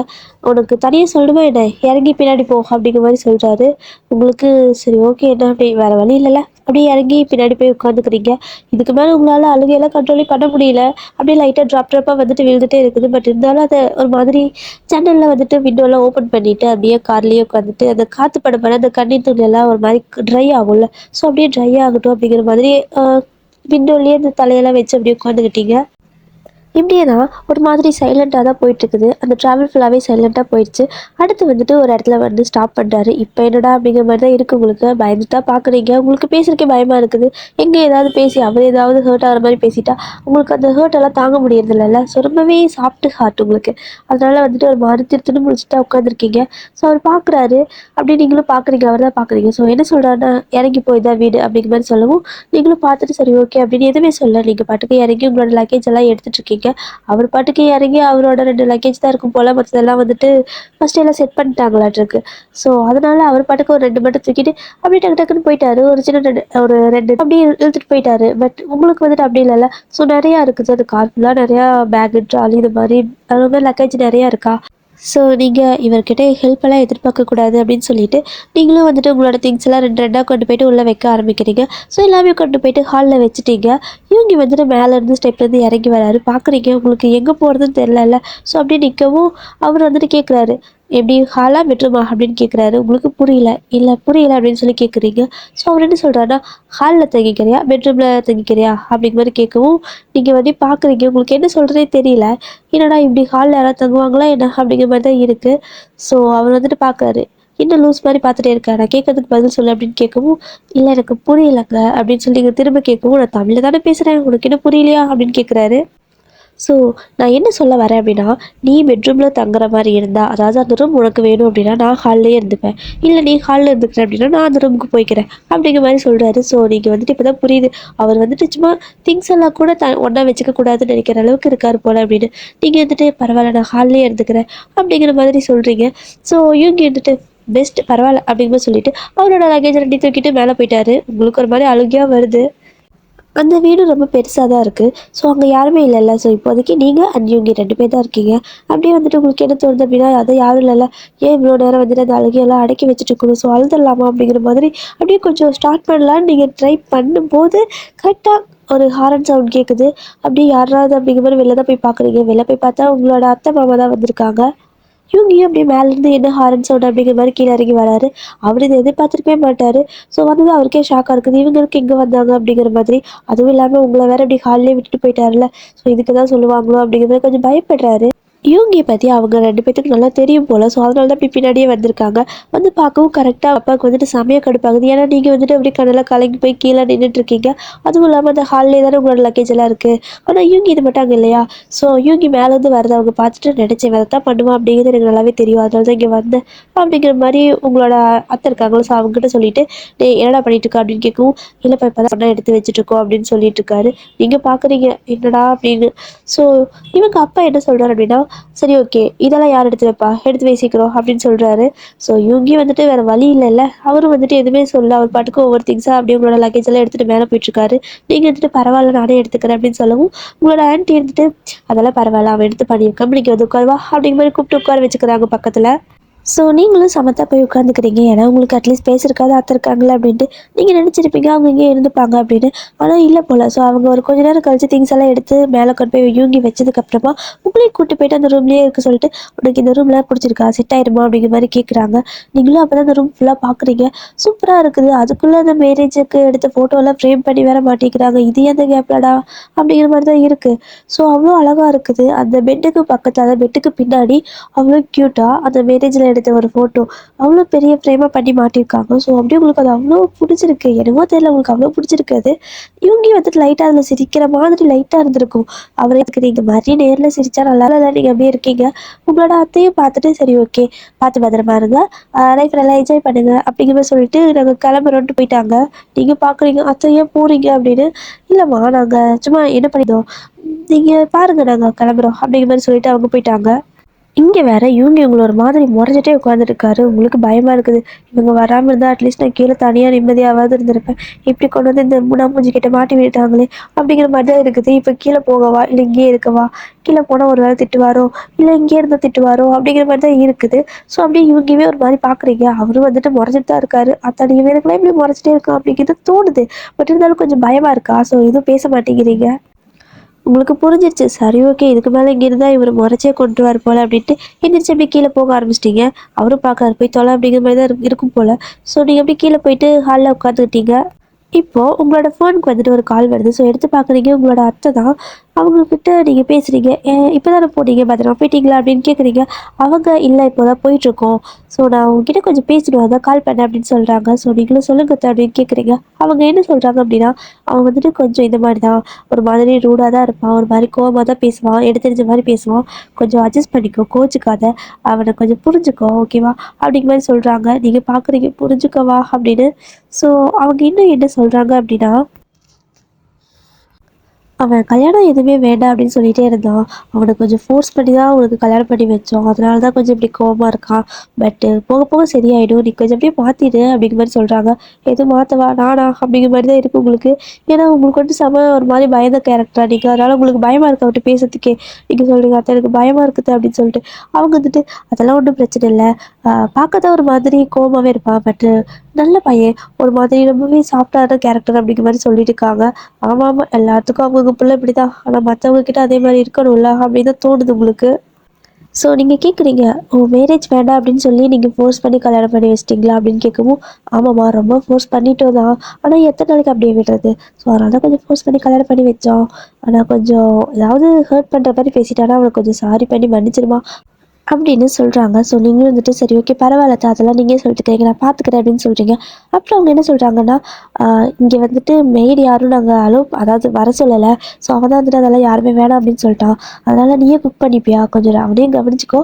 உனக்கு தனியாக சொல்லணுமா என்ன, இறங்கி பின்னாடி போ அப்படிங்கிற மாதிரி சொல்கிறாரு. உங்களுக்கு சரி ஓகே என்ன அப்படி வேறு வழி இல்லைல்ல அப்படியே இறங்கி பின்னாடி போய் உட்காந்துக்கிறீங்க. இதுக்கு மேலே உங்களால் அழுகையெல்லாம் கண்ட்ரோலே பண்ண முடியல. அப்படியே லைட்டாக ட்ராப்பாக வந்துட்டு விழுந்துட்டே இருக்குது. பட் இருந்தாலும் அதை ஒரு மாதிரி ஜன்னலில் வந்துட்டு விண்டோலாம் ஓப்பன் பண்ணிவிட்டு அப்படியே கார்லேயே உட்காந்துட்டு அந்த காற்று பட அந்த கண்ணீர் துணியெல்லாம் ஒரு மாதிரி ட்ரை ஆகும்ல. ஸோ அப்படியே ட்ரை ஆகட்டும் அப்படிங்கிற மாதிரி விண்டோலேயே அந்த தலையெல்லாம் வச்சு அப்படியே உட்காந்துக்கிட்டீங்க. இப்படியே தான் ஒரு மாதிரி சைலண்ட்டாக தான் போயிட்டுருக்குது. அந்த ட்ராவல் ஃபுல்லாகவே சைலண்ட்டாக போயிடுச்சு. அடுத்து வந்துட்டு ஒரு இடத்துல வந்து ஸ்டாப் பண்ணுறாரு. இப்போ என்னடா அப்படிங்கிற மாதிரி தான் இருக்குது உங்களுக்கு. பயந்துட்டு தான் பார்க்குறீங்க. உங்களுக்கு பேசுறதுக்கே பயமாக இருக்குது. எங்கே ஏதாவது பேசி அவர் ஏதாவது ஹர்ட் ஆகிற மாதிரி பேசிட்டா உங்களுக்கு அந்த ஹர்ட் எல்லாம் தாங்க முடியறதில்ல. ஸோ ரொம்பவே சாஃப்ட் ஹார்ட் உங்களுக்கு. அதனால் வந்துட்டு ஒரு மாதிரி திருத்துன்னு முடிச்சுட்டு தான் உட்காந்துருக்கீங்க. ஸோ அவர் பார்க்குறாரு. அப்படியே நீங்களும் பார்க்குறீங்க. அவர் தான் பார்க்குறீங்க. ஸோ என்ன சொல்கிறாருன்னா இறங்கி போய் தான் வீடு அப்படிங்கிற மாதிரி சொல்லவும் நீங்களும் பார்த்துட்டு சரி ஓகே அப்படின்னு எதுவுமே சொல்ல. நீங்கள் பாட்டுக்கு இறங்கி உங்களோட லக்கேஜ் எல்லாம் எடுத்துகிட்டு இருக்கீங்க. அவர் பாட்டுக்கு இறங்கி அவரோட 2 லக்கேஜ் தான் இருக்கும் போல். மற்றதெல்லாம் வந்துட்டு ஃபஸ்ட்டு எல்லாம் செட் பண்ணிட்டாங்களாட்டிருக்கு. ஸோ அதனால் அவர் பாட்டுக்கு ஒரு 2 மட்டும் தூக்கிட்டு அப்படியே டக்குன்னு போயிட்டாரு. ஒரு சின்ன 2 அப்படியே இழுத்துட்டு போயிட்டாரு. பட் உங்களுக்கு வந்துட்டு அப்படி இல்லைல்ல. ஸோ நிறையா இருக்குது. அது கார் ஃபுல்லாக நிறையா பேகு ட்ராலி இந்த மாதிரி அது மாதிரி லக்கேஜ் நிறையா இருக்கா. ஸோ நீங்கள் இவர்கிட்ட ஹெல்ப்பெல்லாம் எதிர்பார்க்கக்கூடாது அப்படின்னு சொல்லிட்டு நீங்களும் வந்துட்டு உங்களோட திங்ஸ் எல்லாம் 2 கொண்டு போயிட்டு உள்ளே வைக்க ஆரம்பிக்கிறீங்க. ஸோ எல்லாமே கொண்டு போயிட்டு ஹாலில் வச்சுட்டீங்க. இவங்க வந்துட்டு மேலேருந்து ஸ்டெப்லேருந்து இறங்கி வராரு. பார்க்குறீங்க உங்களுக்கு எங்கே போகிறதுன்னு தெரிலல்ல. ஸோ அப்படியே நிற்கவும் அவர் வந்துட்டு கேட்குறாரு எப்படி ஹாலா பெட்ரூமா அப்படின்னு கேட்குறாரு. உங்களுக்கு புரியல. இல்லை புரியல அப்படின்னு சொல்லி கேட்குறீங்க. ஸோ அவர் என்ன சொல்கிறாருன்னா ஹாலில் தங்கிக்கிறியா பெட்ரூமில் தங்கிக்கிறியா அப்படிங்கிற மாதிரி கேட்கவும் நீங்கள் வந்து பார்க்குறீங்க. உங்களுக்கு என்ன சொல்கிறதே தெரியல. என்னடா இப்படி ஹாலில் யாராவது தங்குவாங்களா என்ன அப்படிங்கிற மாதிரி தான் இருக்குது. ஸோ அவர் வந்துட்டு பார்க்குறாரு. என்ன லூஸ் மாதிரி பார்த்துட்டே இருக்கேன், நான் கேட்கறதுக்கு பதில் சொல்லு அப்படின்னு கேட்கவும் இல்லை எனக்கு புரியலைங்க அப்படின்னு சொல்லி நீங்கள் திரும்ப கேட்கவும் நான் தமிழில் தானே பேசுகிறேன் உனக்கு என்ன புரியலையா அப்படின்னு கேட்குறாரு. ஸோ நான் என்ன சொல்ல வரேன் அப்படின்னா நீ பெட்ரூமில் தங்குற மாதிரி இருந்தால் அதாவது அந்த ரூம் உனக்கு வேணும் அப்படின்னா நான் ஹால்லேயே இருந்துப்பேன். இல்லை நீ ஹாலில் இருந்துக்கிறேன் அப்படின்னா நான் அந்த ரூமுக்கு போய்க்கிறேன் அப்படிங்கிற மாதிரி சொல்கிறாரு. ஸோ நீங்கள் வந்துட்டு இப்போ தான் புரியுது. அவர் வந்துட்டு சும்மா திங்ஸ் எல்லாம் கூட ஒன்றா வச்சுக்க கூடாதுன்னு நினைக்கிற அளவுக்கு இருக்கார் போல் அப்படின்னு. நீங்கள் வந்துட்டு பரவாயில்ல நான் ஹால்லேயே இருந்துக்கிறேன் அப்படிங்கிற மாதிரி சொல்கிறீங்க. ஸோ இவங்க வந்துட்டு பெஸ்ட் பரவாயில்ல அப்படிங்கிற சொல்லிட்டு அவரோட லக்கேஜ் 2 தூக்கிட்டு மேலே போயிட்டாரு. உங்களுக்கு ஒரு மாதிரி அழுகையாக வருது. அந்த வீடு ரொம்ப பெருசாக தான் இருக்குது. ஸோ அங்கே யாருமே இல்லைல்ல. ஸோ இப்போதைக்கு நீங்கள் அண்ட் இவங்க 2 பேர் தான் இருக்கீங்க. அப்படியே வந்துட்டு உங்களுக்கு என்ன தோணுது அப்படின்னா அதை யாரும் இல்லைல்ல. ஏன் இவ்வளோ நேரம் வந்துட்டு அந்த அழுகையெல்லாம் அடக்கி வச்சுட்டு இருக்கணும். ஸோ அழுதுடலாமா அப்படிங்கிற மாதிரி அப்படியே கொஞ்சம் ஸ்டார்ட் பண்ணலான்னு நீங்கள் ட்ரை பண்ணும்போது கரெக்டாக ஒரு ஹாரன் சவுண்ட் கேட்குது. அப்படியே யாராவது அப்படிங்கிற மாதிரி வெளில தான் போய் பார்க்குறீங்க. வெளில போய் பார்த்தா உங்களோட அத்தை மாமா தான் வந்திருக்காங்க. இவங்கயும் அப்படியே மேலேருந்து என்ன ஹாரன் சவுண்ட் அப்படிங்கிற மாதிரி கீழே இறங்கி வராரு. அவர் இதை எதிர்பார்த்துருக்கவே மாட்டார். ஸோ வந்தது அவருக்கே ஷாக்காக இருக்குது. இவங்களுக்கு எங்கே வந்தாங்க அப்படிங்கிற மாதிரி. அதுவும் இல்லாமல் உங்களை வேற அப்படி ஹாலிலே விட்டுட்டு போயிட்டாருல. ஸோ இதுக்கு தான் சொல்லுவாங்களோ அப்படிங்கிறத கொஞ்சம் பயப்படுறாரு. யூங்கியை பற்றி அவங்க 2 பேத்துக்கு நல்லா தெரியும் போல். ஸோ அதனால தான் இப்படி பின்னாடியே வந்திருக்காங்க. வந்து பார்க்கவும் கரெக்டாக அப்பாவுக்கு வந்துட்டு செமையாக கடுப்பாகுது. ஏன்னா நீங்கள் வந்துட்டு அப்படி கண்ணெல்லாம் கலங்கி போய் கீழே நின்றுட்டுருக்கீங்க. அதுவும் இல்லாமல் அந்த ஹாலிலே தானே உங்களோட லக்கேஜ் எல்லாம் இருக்குது. ஆனால் யூங்கி இது மட்டும் அங்கே இல்லையா. ஸோ யூங்கி மேலேருந்து வரதை அவங்க பார்த்துட்டு நினச்சேன் அதை தான் பண்ணுவான் அப்படிங்கிறது எனக்கு நல்லாவே தெரியும். அதனால தான் இங்கே வந்தேன் அப்படிங்கிற மாதிரி உங்களோட அத்தை இருக்காங்களோ. ஸோ அவங்ககிட்ட சொல்லிட்டு டே என்னடா பண்ணிட்டு இருக்கா அப்படின்னு கேட்கவும் இல்லைப்பா இப்போ தான் சொன்னால் எடுத்து வச்சுட்ருக்கோம் அப்படின்னு சொல்லிட்டு இருக்காரு. நீங்கள் பார்க்குறீங்க என்னடா அப்படின்னு. ஸோ இவங்க அப்பா என்ன சொல்கிறார் அப்படின்னா சரி ஓகே இதெல்லாம் யார் எடுத்து வைப்பா, எடுத்து வை சீக்கிரம் அப்படின்னு சொல்கிறாரு. ஸோ யூங்கி வந்துட்டு வேறு வழி இல்லைல்ல, அவரும் வந்துட்டு எதுவுமே சொல்ல அவர் பாட்டுக்கு ஒவ்வொரு திங்ஸாக அப்படியே உங்களோட லக்கேஜ் எல்லாம் எடுத்துகிட்டு மேலே போயிட்டுருக்காரு. நீங்கள் வந்துட்டு பரவாயில்ல நானே எடுத்துக்கிறேன் அப்படின்னு சொல்லவும் உங்களோட ஆன்ட்டி இருந்துட்டு அதெல்லாம் பரவாயில்ல அவன் எடுத்து பண்ணியிருக்கான், இன்னைக்கு வந்து உட்காருவா அப்படிங்கிற மாதிரி கூப்பிட்டு உட்கார வச்சுக்கிறாங்க பக்கத்தில். ஸோ நீங்களும் சமத்தா போய் உட்காந்துக்கிறீங்க. ஏன்னா உங்களுக்கு அட்லீஸ்ட் பேசுறதுக்காவது அத்தை இருக்காங்களே அப்படின்ட்டு நீங்கள் நினச்சிருப்பீங்க அவங்க இங்கே இருந்துப்பாங்க அப்படின்னு. ஆனால் இல்லை போல். ஸோ அவங்க ஒரு கொஞ்ச நேரம் கழிச்சு திங்ஸ் எல்லாம் எடுத்து மேலே கொண்டு போய் யூங்கி வச்சதுக்கப்புறமா உங்களையும் கூட்டு போயிட்டு அந்த ரூம்லேயே இருக்க சொல்லிட்டு உனக்கு இந்த ரூம்லாம் பிடிச்சிருக்கா, செட் ஆயிடுமா அப்படிங்கிற மாதிரி கேட்குறாங்க. நீங்களும் அப்போ தான் அந்த ரூம் ஃபுல்லாக பார்க்குறீங்க. சூப்பராக இருக்குது. அதுக்குள்ளே அந்த மேரேஜுக்கு எடுத்த ஃபோட்டோலாம் ஃப்ரேம் பண்ணி வேற மாட்டிக்கிறாங்க. இது எந்த கேப்லடா அப்படிங்கிற மாதிரி தான் இருக்குது. ஸோ அவ்வளோ அழகாக இருக்குது. அந்த பெட்டுக்கு பக்கத்தில், அந்த பெட்டுக்கு பின்னாடி அவ்வளோ க்யூட்டாக அந்த மேரேஜில் எடுத்த ஒரு ஃபோட்டோ அவ்வளோ பெரிய ஃப்ரேமாக பண்ணி மாட்டியிருக்காங்க. ஸோ அப்படியே உங்களுக்கு அது அவ்வளோ பிடிச்சிருக்கு. என்னமோ தெரியல, உங்களுக்கு அவ்வளோ பிடிச்சிருக்கு அது. இவங்க வந்துட்டு லைட்டாக அதில் சிரிக்கிற மாதிரி லைட்டாக இருந்திருக்கும். அவரே இதுக்கு நீங்கள் மாதிரி நேரில் சிரிச்சா நல்லா இல்லை, நீங்கள் அப்படியே இருக்கீங்க. உங்களோட அத்தையும் பார்த்துட்டு சரி ஓகே பார்த்து பத்திரமா இருங்க, லைஃப் நல்லா என்ஜாய் பண்ணுங்க அப்படிங்கிற மாதிரி சொல்லிட்டு நாங்கள் கிளம்புறோன்ட்டு போயிட்டாங்க. நீங்கள் பார்க்குறீங்க அத்தை ஏன் போகிறீங்க அப்படின்னு. இல்லைம்மா நாங்கள் சும்மா என்ன பண்ணிட்டோம், நீங்கள் பாருங்கள் நாங்கள் கிளம்புறோம் அப்படிங்கிற மாதிரி சொல்லிட்டு அவங்க போயிட்டாங்க. இங்கே வேற இவங்க இவங்கள ஒரு மாதிரி முறைஞ்சிட்டே உட்காந்துருக்காரு. உங்களுக்கு பயமாக இருக்குது. இவங்க வராமல் இருந்தால் அட்லீஸ்ட் நான் கீழே தனியாக நிம்மதியாவது இருந்திருப்பேன். இப்படி கொண்டு வந்து இந்த மூஞ்சி கிட்ட மாட்டி விட்டாங்களே அப்படிங்கிற மாதிரி தான் இருக்குது. இப்போ கீழே போகவா இல்லை இங்கேயே இருக்கவா, கீழே போனால் ஒரு வேளை திட்டுவாரோ இல்லை இங்கே இருந்தால் திட்டுவாரோ அப்படிங்கிற மாதிரி தான் இருக்குது. ஸோ அப்படியே இவங்கவே ஒரு மாதிரி பார்க்குறீங்க. அவரும் வந்துட்டு முறைஞ்சிட்டு தான் இருக்காரு. அத்தனை இவனுக்குலாம் இப்படி முறைச்சிட்டே இருக்கா அப்படிங்கிறது தோணுது. பட் இருந்தாலும் கொஞ்சம் பயமாக இருக்கா. ஸோ எதுவும் பேச மாட்டேங்கிறீங்க. உங்களுக்கு புரிஞ்சிருச்சு. சரி ஓகே இதுக்கு மேலே இங்கே இருந்தால் இவர் முறைச்சே கொண்டுருவார் போல் அப்படின்ட்டு எந்திரிச்சு அப்படியே கீழே போக ஆரம்பிச்சிட்டிங்க. அவரும் பார்க்காரு போய் தொலை அப்படிங்கிற மாதிரி தான் இருக்கும் போல். ஸோ நீங்கள் அப்படியே கீழே போயிட்டு ஹாலில் உட்காந்துக்கிட்டீங்க. இப்போது உங்களோட ஃபோனுக்கு வந்துட்டு ஒரு கால் வருது. ஸோ எடுத்து பார்க்குறீங்க, உங்களோட அத்தை தான். அவங்கக்கிட்ட நீங்கள் பேசுகிறீங்க. இப்போ தானே போனீங்க, பத்திரமா போயிட்டீங்களா அப்படின்னு கேட்குறீங்க. அவங்க இல்லை இப்போ தான் போயிட்டுருக்கோம். ஸோ நான் உங்ககிட்ட கொஞ்சம் பேசணும் அதான் கால் பண்ணேன் அப்படின்னு சொல்கிறாங்க. ஸோ நீங்களும் சொல்லுங்க அத்தை அப்படின்னு கேட்குறீங்க. அவங்க என்ன சொல்கிறாங்க அப்படின்னா, அவங்க வந்துட்டு கொஞ்சம் இந்த மாதிரி தான், ஒரு மாதிரி ரூடாக தான் இருப்பான், ஒரு மாதிரி கோவமாக தான் பேசுவான், எடுத்தெறிஞ்ச மாதிரி பேசுவான், கொஞ்சம் அட்ஜஸ்ட் பண்ணிக்கோ, கோச்சிக்காத, அவனை கொஞ்சம் புரிஞ்சுக்கோ ஓகேவா அப்படிங்கிற மாதிரி சொல்கிறாங்க. நீங்கள் பார்க்குறீங்க புரிஞ்சுக்கவா அப்படின்னு. ஸோ அவங்க இன்னும் என்ன சொல்கிறாங்க அப்படின்னா, அவன் கல்யாணம் எதுவுமே வேண்டாம் அப்படின்னு சொல்லிகிட்டே இருந்தான். அவனை கொஞ்சம் ஃபோர்ஸ் பண்ணி தான் அவனுக்கு கல்யாணம் பண்ணி வச்சோம். அதனால தான் கொஞ்சம் இப்படி கோவமாக இருக்கான். பட்டு போக போக சரியாயிடும். நீ கொஞ்சம் அப்படியே மாற்றிடு அப்படிங்கிற மாதிரி சொல்கிறாங்க. எதுவும் மாற்றவா நானா அப்படிங்கிற மாதிரி தான் இருக்குது உங்களுக்கு. ஏன்னா உங்களுக்கு வந்து செம ஒரு மாதிரி பயந்த கேரக்டராக நீங்கள். அதனால் உங்களுக்கு பயமாக இருக்கு அவர்கிட்ட பேசுறதுக்கே. நீங்கள் சொல்கிறீங்க அத்தை எனக்கு பயமாக இருக்குது அப்படின்னு சொல்லிட்டு. அவங்க வந்துட்டு அதெல்லாம் ஒன்றும் பிரச்சனை இல்லை, பார்க்க தான் ஒரு மாதிரி கோவமாகவே இருப்பான், பட்டு நல்ல பையன், ஒரு மாதிரி ரொம்பவே சாஃப்டான கேரக்டர் அப்படிங்கிற மாதிரி சொல்லிட்டு இருக்காங்க. ஆமாம் ஆமாம் எல்லாத்துக்கும் அவங்க பிள்ளை இப்படி தான், ஆனால் மற்றவங்க கிட்ட அதே மாதிரி இருக்கணும்ல அப்படின்னு தான் தோணுது உங்களுக்கு. ஸோ நீங்கள் கேட்குறீங்க, ஓ மேரேஜ் வேண்டாம் அப்படின்னு சொல்லி நீங்கள் ஃபோர்ஸ் பண்ணி கல்யாணம் பண்ணி வச்சிட்டிங்களா அப்படின்னு கேட்கவும், ஆமாம்மா ரொம்ப ஃபோர்ஸ் பண்ணிட்டோம் தான், ஆனால் எத்தனை நாளைக்கு அப்படியே விடுறது. ஸோ அதனால தான் கொஞ்சம் ஃபோர்ஸ் பண்ணி கல்யாணம் பண்ணி வச்சோம். ஆனால் கொஞ்சம் ஏதாவது ஹர்ட் பண்ணுற மாதிரி பேசிட்டானா அவனை கொஞ்சம் சாரி பண்ணி மன்னிச்சிருமா அப்படின்னு சொல்கிறாங்க. ஸோ நீங்களும் வந்துட்டு சரி ஓகே பரவாயில்ல அத்தை, அதெல்லாம் நீங்களே சொல்லிட்டுக்கிறீங்க நான் பார்த்துக்கிறேன் அப்படின்னு சொல்கிறீங்க. அப்புறம் அவங்க என்ன சொல்கிறாங்கன்னா, இங்கே வந்துட்டு மெய்டு யாரும் நாங்கள் அதாவது வர சொல்லலை. ஸோ அவன் தான் வந்துட்டு அதெல்லாம் யாருமே வேணாம் அப்படின்னு சொல்லிட்டான். அதனால் நீயே குக் பண்ணிப்பியா, கொஞ்சம் அவனையும் கவனிச்சிக்கோ,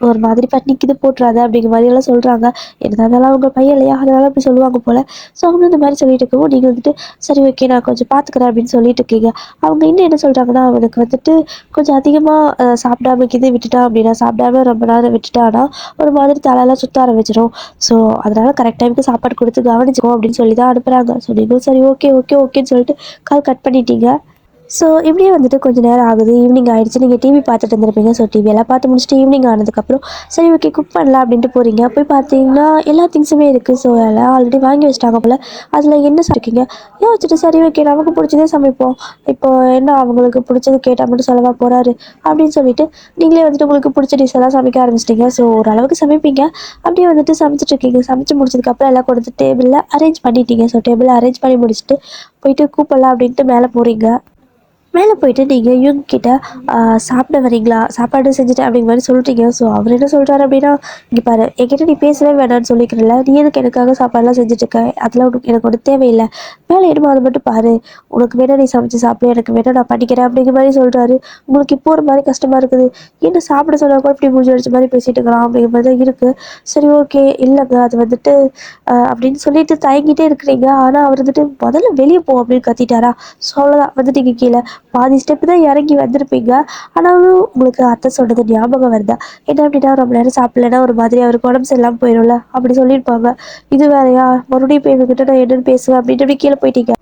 ஒரு மாதிரி பட்னிக்கு இது போட்டுறாத அப்படிங்கிற மாதிரியெல்லாம் சொல்கிறாங்க. எனக்கு அதெல்லாம் அவங்க பையன் இல்லையா, அதனால அப்படி சொல்லுவாங்க போல். ஸோ அவங்க இந்த மாதிரி சொல்லிட்டு இருக்கவும் நீங்கள் வந்துட்டு சரி ஓகே நான் கொஞ்சம் பார்த்துக்கிறேன் அப்படின்னு சொல்லிட்டு இருக்கீங்க. அவங்க இன்னும் என்ன சொல்கிறாங்கன்னா, அவனுக்கு வந்துட்டு கொஞ்சம் அதிகமாக சாப்பிடாம இது விட்டுட்டான் அப்படின்னா, சாப்பிடாம ரொம்ப நேரம் விட்டுட்டானா ஒரு மாதிரி தலையெல்லாம் சுத்த ஆரம்பிச்சிடும். ஸோ அதனால கரெக்ட் டைமுக்கு சாப்பாடு கொடுத்து கவனிச்சுக்கோ அப்படின்னு சொல்லி தான் அனுப்புகிறாங்க. ஸோ நீங்களும் சரி ஓகே ஓகே ஓகேன்னு சொல்லிட்டு கால் கட் பண்ணிட்டீங்க. ஸோ இப்படியே வந்துட்டு கொஞ்சம் நேரம் ஆகுது, ஈவினிங் ஆகிடுச்சு. நீங்கள் டிவி பார்த்துட்டு இருந்திருப்பீங்க. ஸோ டிவியெல்லாம் பார்த்து முடிச்சுட்டு ஈவினிங் ஆனதுக்கப்புறம் சரி ஓகே குக் பண்ணலாம் அப்படின்ட்டு போகிறீங்க. போய் பார்த்தீங்கன்னா எல்லா திங்ஸுமே இருக்குது. ஸோ எல்லாம் ஆல்ரெடி வாங்கி வச்சிட்டாங்க போல். அதில் என்ன சாப்பிட்டீங்க யோசிச்சுட்டு சரி ஓகே நமக்கு பிடிச்சதே சமைப்போம், இப்போ என்ன அவங்களுக்கு பிடிச்சது கேட்டால் மட்டும் சொல்லவா போகிறாரு அப்படின்னு சொல்லிட்டு நீங்களே வந்துட்டு உங்களுக்கு பிடிச்ச டிஷ் எல்லாம் சமைக்க ஆரம்பிச்சிட்டிங்க. ஸோ ஓரளவுக்கு சமைப்பீங்க. அப்படியே வந்துட்டு சமைச்சிட்ருக்கீங்க. சமைச்சு முடிச்சதுக்கப்புறம் எல்லாம் கொடுத்து டேபிளில் அரேஞ்ச் பண்ணிட்டீங்க. ஸோ டேபிளில் அரேஞ்ச் பண்ணி முடிச்சுட்டு போயிட்டு கூப்பிடலாம் அப்படின்ட்டு மேலே போகிறீங்க. மேலே போயிட்டு நீங்கள் இவங்க கிட்ட சாப்பிட வரீங்களா, சாப்பாடு செஞ்சுட்டேன் அப்படிங்கிற மாதிரி சொல்லிட்டீங்க. ஸோ அவர் என்ன சொல்கிறாரு அப்படின்னா, இங்கே பாரு என்கிட்ட நீ பேசவே வேணாம்னு சொல்லிக்கிறல, நீ எதுக்கு எனக்காக சாப்பாடுலாம் செஞ்சுட்ருக்க, அதெல்லாம் உனக்கு எனக்கு ஒன்று தேவையில்லை, வேலை என்னமோ அதை மட்டும் பாரு, உனக்கு வேணா நீ சமைச்சு சாப்பிடு, எனக்கு வேணா நான் பண்ணிக்கிறேன் அப்படிங்கிற மாதிரி சொல்கிறாரு. உங்களுக்கு இப்போ ஒரு மாதிரி கஷ்டமாக இருக்குது. என்ன சாப்பிட சொன்னால் கூட இப்படி மூஞ்சி அடிச்ச மாதிரி பேசிட்டு இருக்கலாம் அப்படிங்கிற மாதிரி தான் இருக்குது. சரி ஓகே இல்லைங்க அது வந்துட்டு அப்படின்னு சொல்லிட்டு தயங்கிட்டே இருக்கிறீங்க. ஆனால் அவர் வந்துட்டு முதல்ல வெளியே போ அப்படின்னு கத்திட்டாரா. ஸோ அவ்வளோதான் வந்துட்டீங்க கீழே. பாதி ஸ்டெப்பு தான் இறங்கி வந்திருப்பீங்க. ஆனாலும் உங்களுக்கு அத்தை சொன்னது ஞாபகம் வருதா? என்ன அப்படின்னா ரொம்ப நேரம் சாப்பிடலன்னா ஒரு மாதிரி அவருக்கு உடம்பு சரியில்லாம போயிடும்ல அப்படி சொல்லியிருப்பாங்க. இது வேறையா மறுபடியும் இப்போ இவங்ககிட்ட நான் என்னன்னு பேசுவேன் அப்படின்ட்டு அப்படி கீழே போயிட்டீங்க.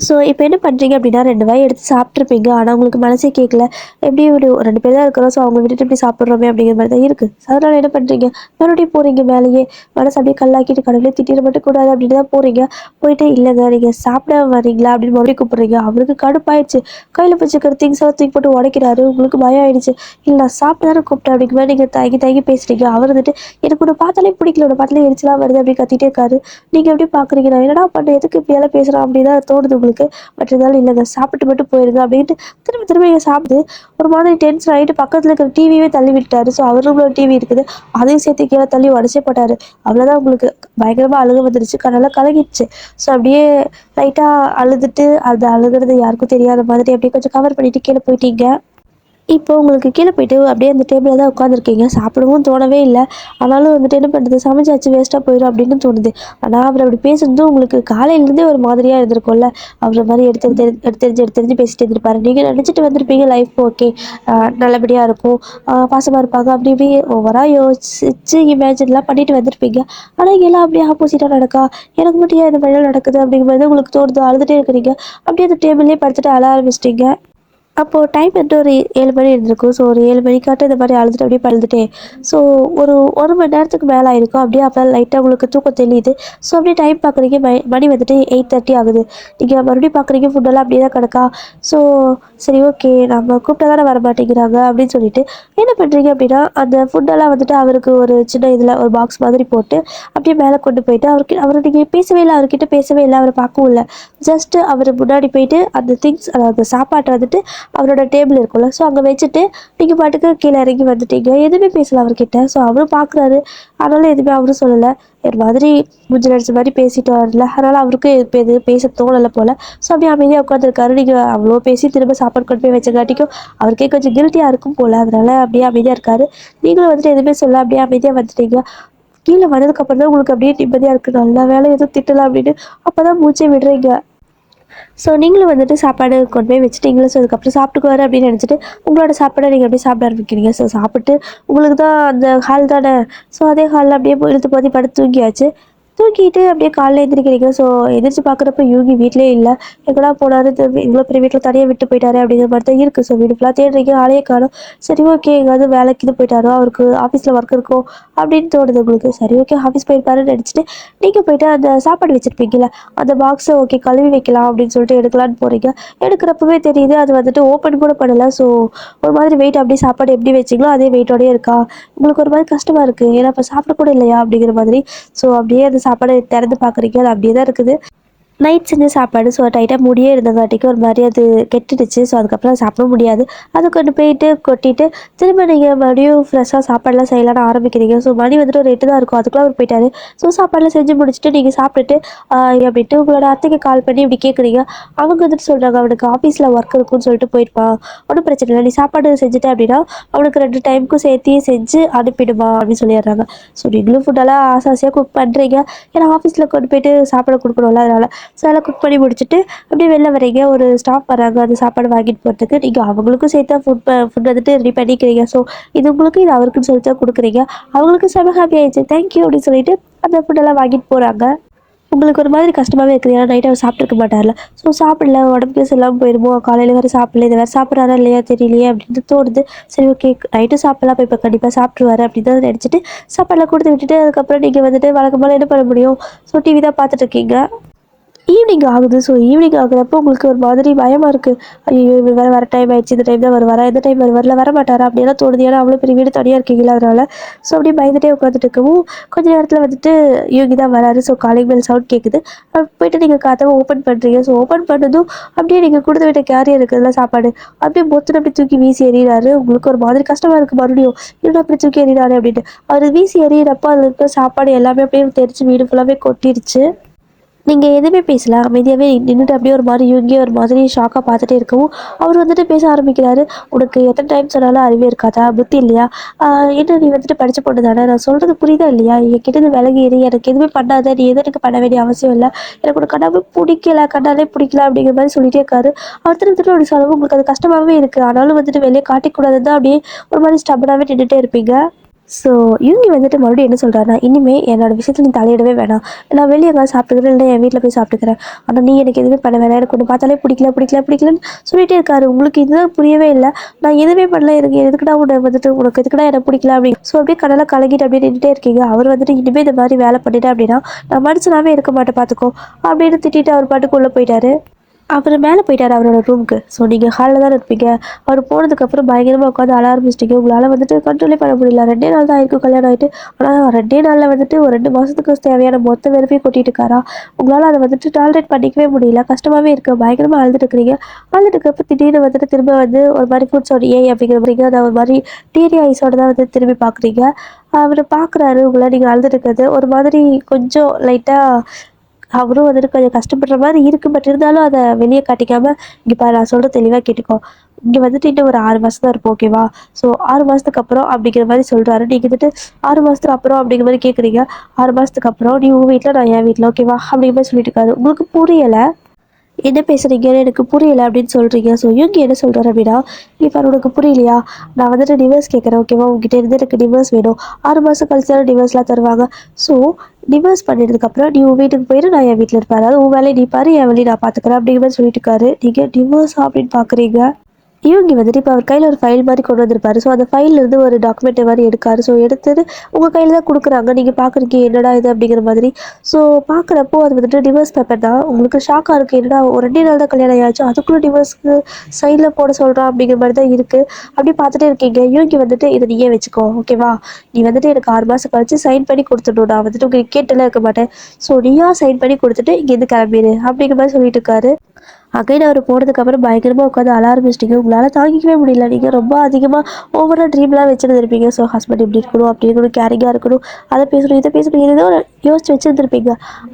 ஸோ இப்போ என்ன பண்ணுறீங்க அப்படின்னா 2 வாய் எடுத்து சாப்பிட்ருப்பீங்க. ஆனா உங்களுக்கு மனசே கேட்கல. எப்படி ஒரு 2 பேர் தான் இருக்கிறோம். ஸோ அவங்க விட்டுட்டு இப்படி சாப்பிட்றோமே அப்படிங்கிற மாதிரி தான் இருக்கு. அதனால என்ன பண்ணுறீங்க, மறுபடியும் போறீங்க மேலேயே. மனசு அப்படியே கல்லாக்கிட்டு கடவுளே திட்டிட மட்டும் கூடாது அப்படின்னு தான் போறீங்க. போயிட்டு இல்லைங்க நீங்க சாப்பிட வரீங்களா அப்படின்னு மறுபடியும் கூப்பிடுறீங்க. அவருக்கு கடுப்பாயிடுச்சு. கையில வச்சுக்கிற திங்ஸ் எல்லாம் தூக்கி போட்டு உடைக்கிறாரு. உங்களுக்கு பயம் ஆயிடுச்சு. இல்லை நான் சாப்பிட்டு தானே கூப்பிட்டேன் அப்படிங்கிற மாதிரி நீங்க தயங்கி தயங்கி பேசுறீங்க. அவர் வந்துட்டு எனக்கு உன்னை பார்த்தாலே பிடிக்கல, உன்னை பார்த்தாலே எரிச்சலா வருது அப்படின்னு கத்திட்டே இருக்காரு. நீங்க எப்படி பாக்குறீங்க, நான் என்னடா பண்ண எதுக்கு இப்படி எல்லாம் பேசுறான் அப்படின்னு தான் தோணுது உங்களுக்கு. பட் இருந்தாலும் இல்லைங்க சாப்பிட்டு மட்டும் போயிருங்க அப்படின்ட்டு திரும்ப திரும்ப இங்கே சாப்பிட்டு ஒரு மாதிரி டென்ஷன் ஆகிட்டு பக்கத்தில் இருக்கிற டிவியே தள்ளி விட்டாரு. ஸோ அவர் ரூம்ல டிவி இருக்குது, அதையும் சேர்த்து கீழே தள்ளி உடச்சே போட்டாரு. அவ்வளோதான், உங்களுக்கு பயங்கரமாக அழுக வந்துருச்சு, கண்ணெல்லாம் கலங்கிடுச்சு. ஸோ அப்படியே லைட்டாக அழுதுட்டு அது அழுகிறது யாருக்கும் தெரியாத மாதிரி அப்படியே கொஞ்சம் கவர் பண்ணிட்டு கீழே போயிட்டீங்க. இப்போ உங்களுக்கு கீழே போயிட்டு அப்படியே அந்த டேபிளில் தான் உட்காந்துருக்கீங்க. சாப்பிடவும் தோணவே இல்லை. ஆனாலும் வந்துட்டு என்ன பண்ணுறது, சமைச்சாச்சு வேஸ்ட்டாக போயிடும் அப்படின்னு தோணுது. ஆனால் அவர் அப்படி பேசுறது உங்களுக்கு காலையிலேருந்தே ஒரு மாதிரியாக இருந்திருக்கும்ல. அவரை மாதிரி எடுத்தெறிஞ்சு பேசிட்டு இருந்திருப்பாரு. நீங்கள் நினச்சிட்டு வந்திருப்பீங்க லைஃப் ஓகே, நல்லபடியாக இருக்கும், பாசமாக இருப்பாங்க, அப்படி இப்படி ஓவராக யோசிச்சு இமேஜின்லாம் பண்ணிட்டு வந்திருப்பீங்க. ஆனால் இங்கெல்லாம் அப்படியே ஆப்போசிட்டாக நடக்கா, எனக்கு மட்டும் ஏன் இந்த மாதிரிலாம் நடக்குது அப்படிங்கிற மாதிரி தான் உங்களுக்கு தோணுது. அழுதுகிட்டே இருக்கிறீங்க. அப்படியே அந்த டேபிள்லேயே படுத்துட்டு அழ ஆரம்பிச்சிட்டிங்க. அப்போது டைம் வந்துட்டு ஒரு 7 மணி இருந்திருக்கும். ஸோ ஒரு 7 மணிக்காட்டும் இந்த மாதிரி அழுதுட்டு அப்படியே பழுதுட்டே ஸோ ஒரு 1 மணி நேரத்துக்கு மேலே ஆயிருக்கும். அப்படியே அப்போ லைட்டாக உங்களுக்கு தூக்கம் தெளியுது. ஸோ அப்படியே டைம் பார்க்குறீங்க, மணி வந்துட்டு 8:30 ஆகுது. நீங்கள் மறுபடியும் பார்க்குறீங்க ஃபுட்டெல்லாம் அப்படியே தான் கிடக்கா. ஸோ சரி ஓகே, நம்ம கூப்பிட்டா தானே வர மாட்டேங்கிறாங்க அப்படின்னு சொல்லிட்டு என்ன பண்ணுறீங்க அப்படின்னா அந்த ஃபுட்டெல்லாம் வந்துட்டு அவருக்கு ஒரு சின்ன இதில் ஒரு பாக்ஸ் மாதிரி போட்டு அப்படியே மேலே கொண்டு போயிட்டு அவர் நீங்கள் பேசவே இல்லை, அவர்கிட்ட பேசவே இல்லை, அவரை பார்க்கவும் இல்லை. ஜஸ்ட்டு அவர் முன்னாடி போயிட்டு அந்த திங்ஸ் அதாவது சாப்பாட்டை வந்துட்டு அவரோட டேபிள் இருக்கும்ல, ஸோ அங்கே வச்சுட்டு நீங்கள் பாட்டுக்கு கீழே இறங்கி வந்துட்டீங்க. எதுவுமே பேசலை அவர்கிட்ட. ஸோ அவரும் பார்க்குறாரு, ஆனாலும் எதுவுமே அவரும் சொல்லலை. ஒரு மாதிரி மூஞ்சில் அடிச்ச மாதிரி பேசிட்டு வரல. அதனால் அவருக்கும் இப்போ எதுவும் பேச தோணலை போல். ஸோ அப்படியே அமைதியாக உட்காந்துருக்காரு. நீங்கள் அவ்வளோ பேசி திரும்ப சாப்பாடு கொண்டு போய் வச்சங்காட்டிக்கும் அவருக்கே கொஞ்சம் கில்ட்டியாக இருக்கும் போல். அதனால் அப்படியே அமைதியாக இருக்காரு. நீங்களும் வந்துட்டு எதுவுமே சொல்ல அப்படியே அமைதியாக வந்துட்டீங்க. கீழே வந்ததுக்கப்புறம் தான் உங்களுக்கு அப்படியே நிம்மதியாக இருக்குது. நல்ல வேலை எதுவும் திட்டலை அப்படின்னு அப்போ தான் மூச்சே விடுறீங்க. ஸோ நீங்களும் வந்துட்டு சாப்பாடு கொண்டு போய் வச்சுட்டீங்களா. ஸோ அதுக்கப்புறம் சாப்பிட்டுக்குவாரு அப்படின்னு நினச்சிட்டு உங்களோட சாப்பாடை நீங்கள் அப்படியே சாப்பிட ஆரம்பிக்கிறீங்க. ஸோ சாப்பிட்டு உங்களுக்கு தான் அந்த ஹால் தானே, ஸோ அதே ஹாலில் அப்படியே இழுத்து போதி படுத்து தூங்கியாச்சு. தூக்கிட்டு அப்படியே காலைல எந்திரிக்கிறீங்க. ஸோ எந்திரிச்சு பார்க்குறப்ப யூகி வீட்டிலே இல்லை. எங்கடா போனாரு, இவ்வளோ பெரிய வீட்டில் தனியாக விட்டு போயிட்டாரு அப்படிங்கிற மாதிரி தான் இருக்குது. ஸோ வீடு ஃபுல்லாக தேடுறீங்க, ஆளையே காணும். சரி ஓகே, எங்கேயாவது வேலைக்கு இது போயிட்டாரோ, அவருக்கு ஆஃபீஸில் ஒர்க் இருக்கோ அப்படின்னு தோணுது உங்களுக்கு. சரி ஓகே, ஆஃபீஸ் போயிருப்பாருன்னு நினச்சிட்டு நீங்கள் போயிட்டு அந்த சாப்பாடு வச்சுருப்பீங்கள அந்த பாக்ஸை ஓகே கழுவி வைக்கலாம் அப்படின்னு சொல்லிட்டு எடுக்கலான்னு போகிறீங்க. எடுக்கிறப்பவே தெரியுது அது வந்துட்டு ஓப்பன் கூட பண்ணலை. ஸோ ஒரு மாதிரி வெயிட் அப்படியே சாப்பாடு எப்படி வச்சிங்களோ அதே வெயிட்டோடயே இருக்கா. உங்களுக்கு ஒரு மாதிரி கஷ்டமாக இருக்குது, ஏன்னா இப்போ சாப்பிட கூட இல்லையா அப்படிங்கிற மாதிரி. ஸோ அப்படியே அந்த சாப்பாடை திறந்து பார்க்குறீங்க, அது அப்படியே தான் இருக்குது. நைட் செஞ்ச சாப்பாடு ஸோ டைட்டாக மூடியே இருந்தங்காட்டிக்கு ஒரு மாதிரி அது கெட்டுடுச்சு. ஸோ அதுக்கப்புறம் சாப்பிட முடியாது. அதை கொண்டு போயிட்டு கொட்டிட்டு திரும்ப நீங்கள் மறுபடியும் ஃப்ரெஷ்ஷாக சாப்பாடெலாம் செய்யலான்னு ஆரம்பிக்கிறீங்க. ஸோ மணி வந்துட்டு ஒரு 8 தான் இருக்கும். அதுக்குள்ளே அவர் போயிட்டாரு. ஸோ சாப்பாடெலாம் செஞ்சு முடிச்சுட்டு நீங்கள் சாப்பிட்டுட்டு அப்படின்ட்டு உங்களோட அத்தைக்கு கால் பண்ணி இப்படி கேட்குறீங்க. அவங்க வந்துட்டு சொல்கிறாங்க அவனுக்கு ஆஃபீஸில் ஒர்க் இருக்குன்னு சொல்லிட்டு போயிருப்பான், ஒன்றும் பிரச்சனை இல்லை, நீ சாப்பாடு செஞ்சுட்டேன் அப்படின்னா அவனுக்கு 2 டைமுக்கும் சேர்த்து செஞ்சு அனுப்பிடுமா அப்படின்னு சொல்லிடுறாங்க. ஸோ நீங்களும் ஃபுட்டெல்லாம் ஆசாசியாக குக் பண்ணுறீங்க, ஏன்னா ஆஃபீஸில் கொண்டு போயிட்டு சாப்பாடு கொடுக்கணும்ல அதனால். ஸோ அதெல்லாம் குக் பண்ணி முடிச்சுட்டு அப்படியே வெளில வரீங்க. ஒரு ஸ்டாஃப் வராங்க அந்த சாப்பாடு வாங்கிட்டு போகிறதுக்கு. நீங்கள் அவங்களுக்கும் சேர்த்து ஃபுட் வந்துட்டு ரெடி பண்ணிக்கிறீங்க. ஸோ இது உங்களுக்கு இது அவருக்குன்னு சொல்லிட்டு தான் கொடுக்குறீங்க. அவங்களுக்கு செம ஹாப்பி ஆயிடுச்சு, தேங்க்யூ அப்படின்னு சொல்லிட்டு அந்த ஃபுட்டெல்லாம் வாங்கிட்டு போகிறாங்க. உங்களுக்கு ஒரு மாதிரி கஷ்டமாகவே இருக்குது, ஏன்னா நைட்டு அவர் சாப்பிட்ருக்க மாட்டார்ல. ஸோ சாப்பிடல, உடம்புக்கு சரியில்லாமல் போயிடுமோ, காலையில் வேறு சாப்பிடல, இதை வேறு சாப்பிட்றாரா இல்லையா தெரியலையே அப்படின்னு தோணுது. சரி ஓகே, நைட்டும் சாப்பிடலாம், இப்போ கண்டிப்பாக சாப்பிட்ருவாரு அப்படின்னு தான் நினச்சிட்டு சாப்பாடெல்லாம் கொடுத்து விட்டுட்டு அதுக்கப்புறம் நீங்கள் வந்துட்டு வழக்கம் போல் என்ன பண்ண முடியும், ஸோ டிவி தான் பார்த்துட்டு இருக்கீங்க. ஈவினிங் ஆகுது. ஸோ ஈவினிங் ஆகுறப்போ உங்களுக்கு ஒரு மாதிரி பயமாக இருக்குது. ஐயோ இவர் வேறு வர டைம் ஆயிடுச்சு, இந்த டைம் தான் வருவாரா, எந்த டைம் வருவாரில் வர மாட்டாரா அப்படியெல்லாம் தோணுது. ஏன்னா அவ்வளோ பெரிய வீடு தனியாக இருக்கீங்களா அதனால். ஸோ அப்படியே பயந்துட்டே உட்காந்துட்டு இருக்கவும் கொஞ்சம் நேரத்தில் வந்துட்டு யோகி தான் வராரு. ஸோ காலிங் பெல் சவுண்ட் கேட்குது. போயிட்டு நீங்கள் கதவை ஓப்பன் பண்ணுறீங்க. ஸோ ஓப்பன் பண்ணதும் அப்படியே நீங்கள் கொடுத்து விட்ட கேரியர் இருக்குதுல்ல சாப்பாடு, அப்படியே மொத்தம் அப்படி தூக்கி வீசி எறிகிறாரு. உங்களுக்கு ஒரு மாதிரி கஷ்டமாக இருக்குது மறுபடியும், இன்னும் அப்படி தூக்கி எறிகிறாரு அப்படின்ட்டு. அவர் வீசி எறிகிறப்போ அதில் இருக்க சாப்பாடு எல்லாமே அப்படியே தெரிச்சு வீடு ஃபுல்லாகவே கொட்டிடுச்சு. நீங்கள் எதுவுமே பேசல. அமைதியாகவே நின்றுட்டு அப்படியே ஒரு மாதிரி யூங்கியே ஒரு மாதிரி ஷாக்காக பார்த்துட்டே இருக்கவும் அவர் வந்துட்டு பேச ஆரம்பிக்கிறாரு. உனக்கு எத்தனை டைம் சொன்னாலும் அறிவே இருக்காதா, புத்தி இல்லையா? என்ன நீ வந்துட்டு படித்த பொண்ணு தானே, நான் சொல்கிறது புரியுதா இல்லையா? என்கிட்ட இருந்து விலகி இரு, எனக்கு எதுவுமே பண்ணாத, நீ எதுவும் எனக்கு பண்ண வேண்டிய அவசியம் இல்லை, எனக்கு உனக்கு கண்ணாவே பிடிக்கல, கண்ணாலே பிடிக்கல அப்படிங்கிற மாதிரி சொல்லிட்டே இருக்காரு. அவர் திரும்ப திரும்ப அப்படி சொல்லவும் உங்களுக்கு அது கஷ்டமாகவே இருக்குது. ஆனாலும் வந்துட்டு வெளியே காட்டிக்கூடாதுன்னு தான் அப்படியே ஒரு மாதிரி ஸ்டபனாகவே நின்றுட்டே இருப்பீங்க. ஸோ இவங்க வந்துட்டு மறுபடியும் என்ன சொல்கிறாருன்னா, இனிமேல் என்னோட விஷயத்தில் நீ தலையிடவே வேணாம், நான் வெளியே எங்கேயாவது சாப்பிட்டுக்கிறேன், இல்லை என் வீட்டில் போய் சாப்பிட்டுக்கிறேன், ஆனால் நீ எனக்கு எதுவுமே பண்ண வேணாம், எனக்கு ஒன்று பார்த்தாலே பிடிக்கல பிடிக்கல பிடிக்கலன்னு சொல்லிட்டே இருக்காரு. உங்களுக்கு இதுதான் புரியவே இல்லை. நான் எதுவுமே பண்ணல, எனக்கு எதுக்குடா உன்னை வந்துட்டு உனக்கு எதுக்குடா எனக்கு பிடிக்கல அப்படின்னு ஸோ அப்படியே கடலை கலங்கிட்டு அப்படியே நின்றுட்டே இருக்கீங்க. அவர் வந்துட்டு இனிமேல் இந்த மாதிரி வேலை பண்ணிட்டேன் அப்படின்னா நான் மனுஷனாவே இருக்க மாட்டேன் பார்த்துக்கோ அப்படின்னு திட்டிட்டு அவர் பாட்டுக்கு உள்ளே போயிட்டாரு. அவர் மேலே போயிட்டார் அவரோட ரூமுக்கு. ஸோ நீங்கள் ஹாலில் தான் இருப்பீங்க. அவர் போனதுக்கப்புறம் பயங்கரமாக உட்காந்து அழ ஆரம்பிச்சிட்டிங்க. உங்களால் வந்துட்டு கண்ட்ரோலே பண்ண முடியல. 2 நாள் தான் ஆயிருக்கும் கல்யாணம் ஆகிட்டு. ஆனால் 2 நாளில் வந்துட்டு ஒரு 2 மாதத்துக்கு தேவையான மொத்த வெறுப்பையும் கொட்டிட்டு இருக்காரா. உங்களால் அதை வந்துட்டு டாலரேட் பண்ணிக்கவே முடியல. கஷ்டமாகவே இருக்குது. பயங்கரமாக அழுதுட்டு இருக்கிறீங்க. அழுதுட்டு இருக்கப்போ திடீர்னு வந்துட்டு திரும்ப வந்து ஒரு மாதிரி ஃபுட்ஸோட அப்படிங்கிற மாதிரி அதை ஒரு மாதிரி டீரி ஐஸோட தான் வந்து திரும்பி பார்க்குறீங்க. அவர் பார்க்குறாரு உங்களை, நீங்கள் அழுதுட்டு இருக்கிறது ஒரு மாதிரி கொஞ்சம் லைட்டாக அவரும் வந்துட்டு கொஞ்சம் கஷ்டப்படுற மாதிரி இருக்குது. பட் இருந்தாலும் அதை வெளியே காட்டிக்காமல், இங்கே பாரு நான் சொல்கிற தெளிவாக கேட்டுக்கோ, இங்கே வந்துட்டு இன்னும் ஒரு 6 மாதம் தான் இருப்போம் ஓகேவா. ஸோ 6 மாதத்துக்கு அப்புறம் அப்படிங்கிற மாதிரி சொல்கிறாரு. நீங்கள் வந்துட்டு 6 மாதத்துக்கு அப்புறம் அப்படிங்கிற மாதிரி கேட்குறீங்க. 6 மாதத்துக்கு அப்புறம் நீ உங்கள் வீட்டில், நான் என் வீட்டில் ஓகேவா அப்படிங்கிற மாதிரி சொல்லிட்டு இருக்காரு. உங்களுக்கு புரியலை, என்ன பேசுகிறீங்கன்னு எனக்கு புரியலை அப்படின்னு சொல்கிறீங்க. ஸோ இவங்க என்ன சொல்கிறாரு அப்படின்னா, இப்போ உனக்கு புரியலையா, நான் வந்துட்டு டிவோர்ஸ் கேட்குறேன் ஓகேவா, உங்ககிட்ட இருந்து எனக்கு டிவோர்ஸ் வேணும். 6 மாதம் கழிச்சு தான் டிவோர்ஸ்லாம் தருவாங்க. ஸோ டிவோர்ஸ் பண்ணிட்டதுக்கப்புறம் நீ உன் வீட்டுக்கு போயிட்டு நான் என் வீட்டில் இருப்பேன், அதாவது உன் வேலையை நீ பாரு, என் வேலையை நான் பார்த்துக்கிறேன் அப்படிங்கிற மாதிரி சொல்லிட்டு இருக்காரு. நீங்கள் டிவோர்ஸா அப்படின்னு பார்க்குறீங்க. இவங்க வந்துட்டு இப்போ அவர் கையில் ஒரு ஃபைல் மாதிரி கொண்டு வந்திருப்பாரு. ஸோ அந்த ஃபைல்லேருந்து ஒரு டாக்குமெண்ட் மாதிரி எடுக்காரு. ஸோ எடுத்துட்டு உங்கள் கையில் தான் கொடுக்குறாங்க. நீங்கள் பார்க்குறீங்க என்னடா இது அப்படிங்கிற மாதிரி. ஸோ பார்க்குறப்போ அது வந்துட்டு டிவோர்ஸ் பேப்பர் தான். உங்களுக்கு ஷாக்காக இருக்குது, என்னடா ஒரு 2 நாள் தான் கல்யாணம் ஆயாச்சு, அதுக்குள்ளே டிவோர்ஸ்க்கு சைடில் போட சொல்கிறான் அப்படிங்கிற மாதிரி தான் இருக்குது. அப்படி பார்த்துட்டே இருக்கீங்க. இவங்க வந்துட்டு இதை நீயே வச்சுக்கோ ஓகேவா, நீ வந்துட்டு எனக்கு 6 மாதம் கழிச்சு சைன் பண்ணி கொடுத்துடணும், நான் வந்துட்டு உங்களுக்கு கேட்டுலாம் இருக்க மாட்டேன், ஸோ நீயா சைன் பண்ணி கொடுத்துட்டு இங்கேருந்து கிளம்பிடு அப்படிங்கிற மாதிரி சொல்லிட்டு இருக்காரு. அகைன் அவர் போனதுக்கப்புறம் பயங்கரமாக உட்காந்து அழ ஆரம்பிச்சிட்டிங்க. உங்களால் தாங்கிக்கவே முடியல. நீங்கள் ரொம்ப அதிகமாக ஓவராக ட்ரீம்லாம் வச்சுருந்துருப்பீங்க. ஸோ ஹஸ்பண்ட் இப்படி இருக்கணும், அப்படி இருக்கணும், கேரிங்காக இருக்கணும், அதை பேசணும், இதை பேசணும், ஏதோ யோசிச்சு வச்சுருந்துருப்பீங்க.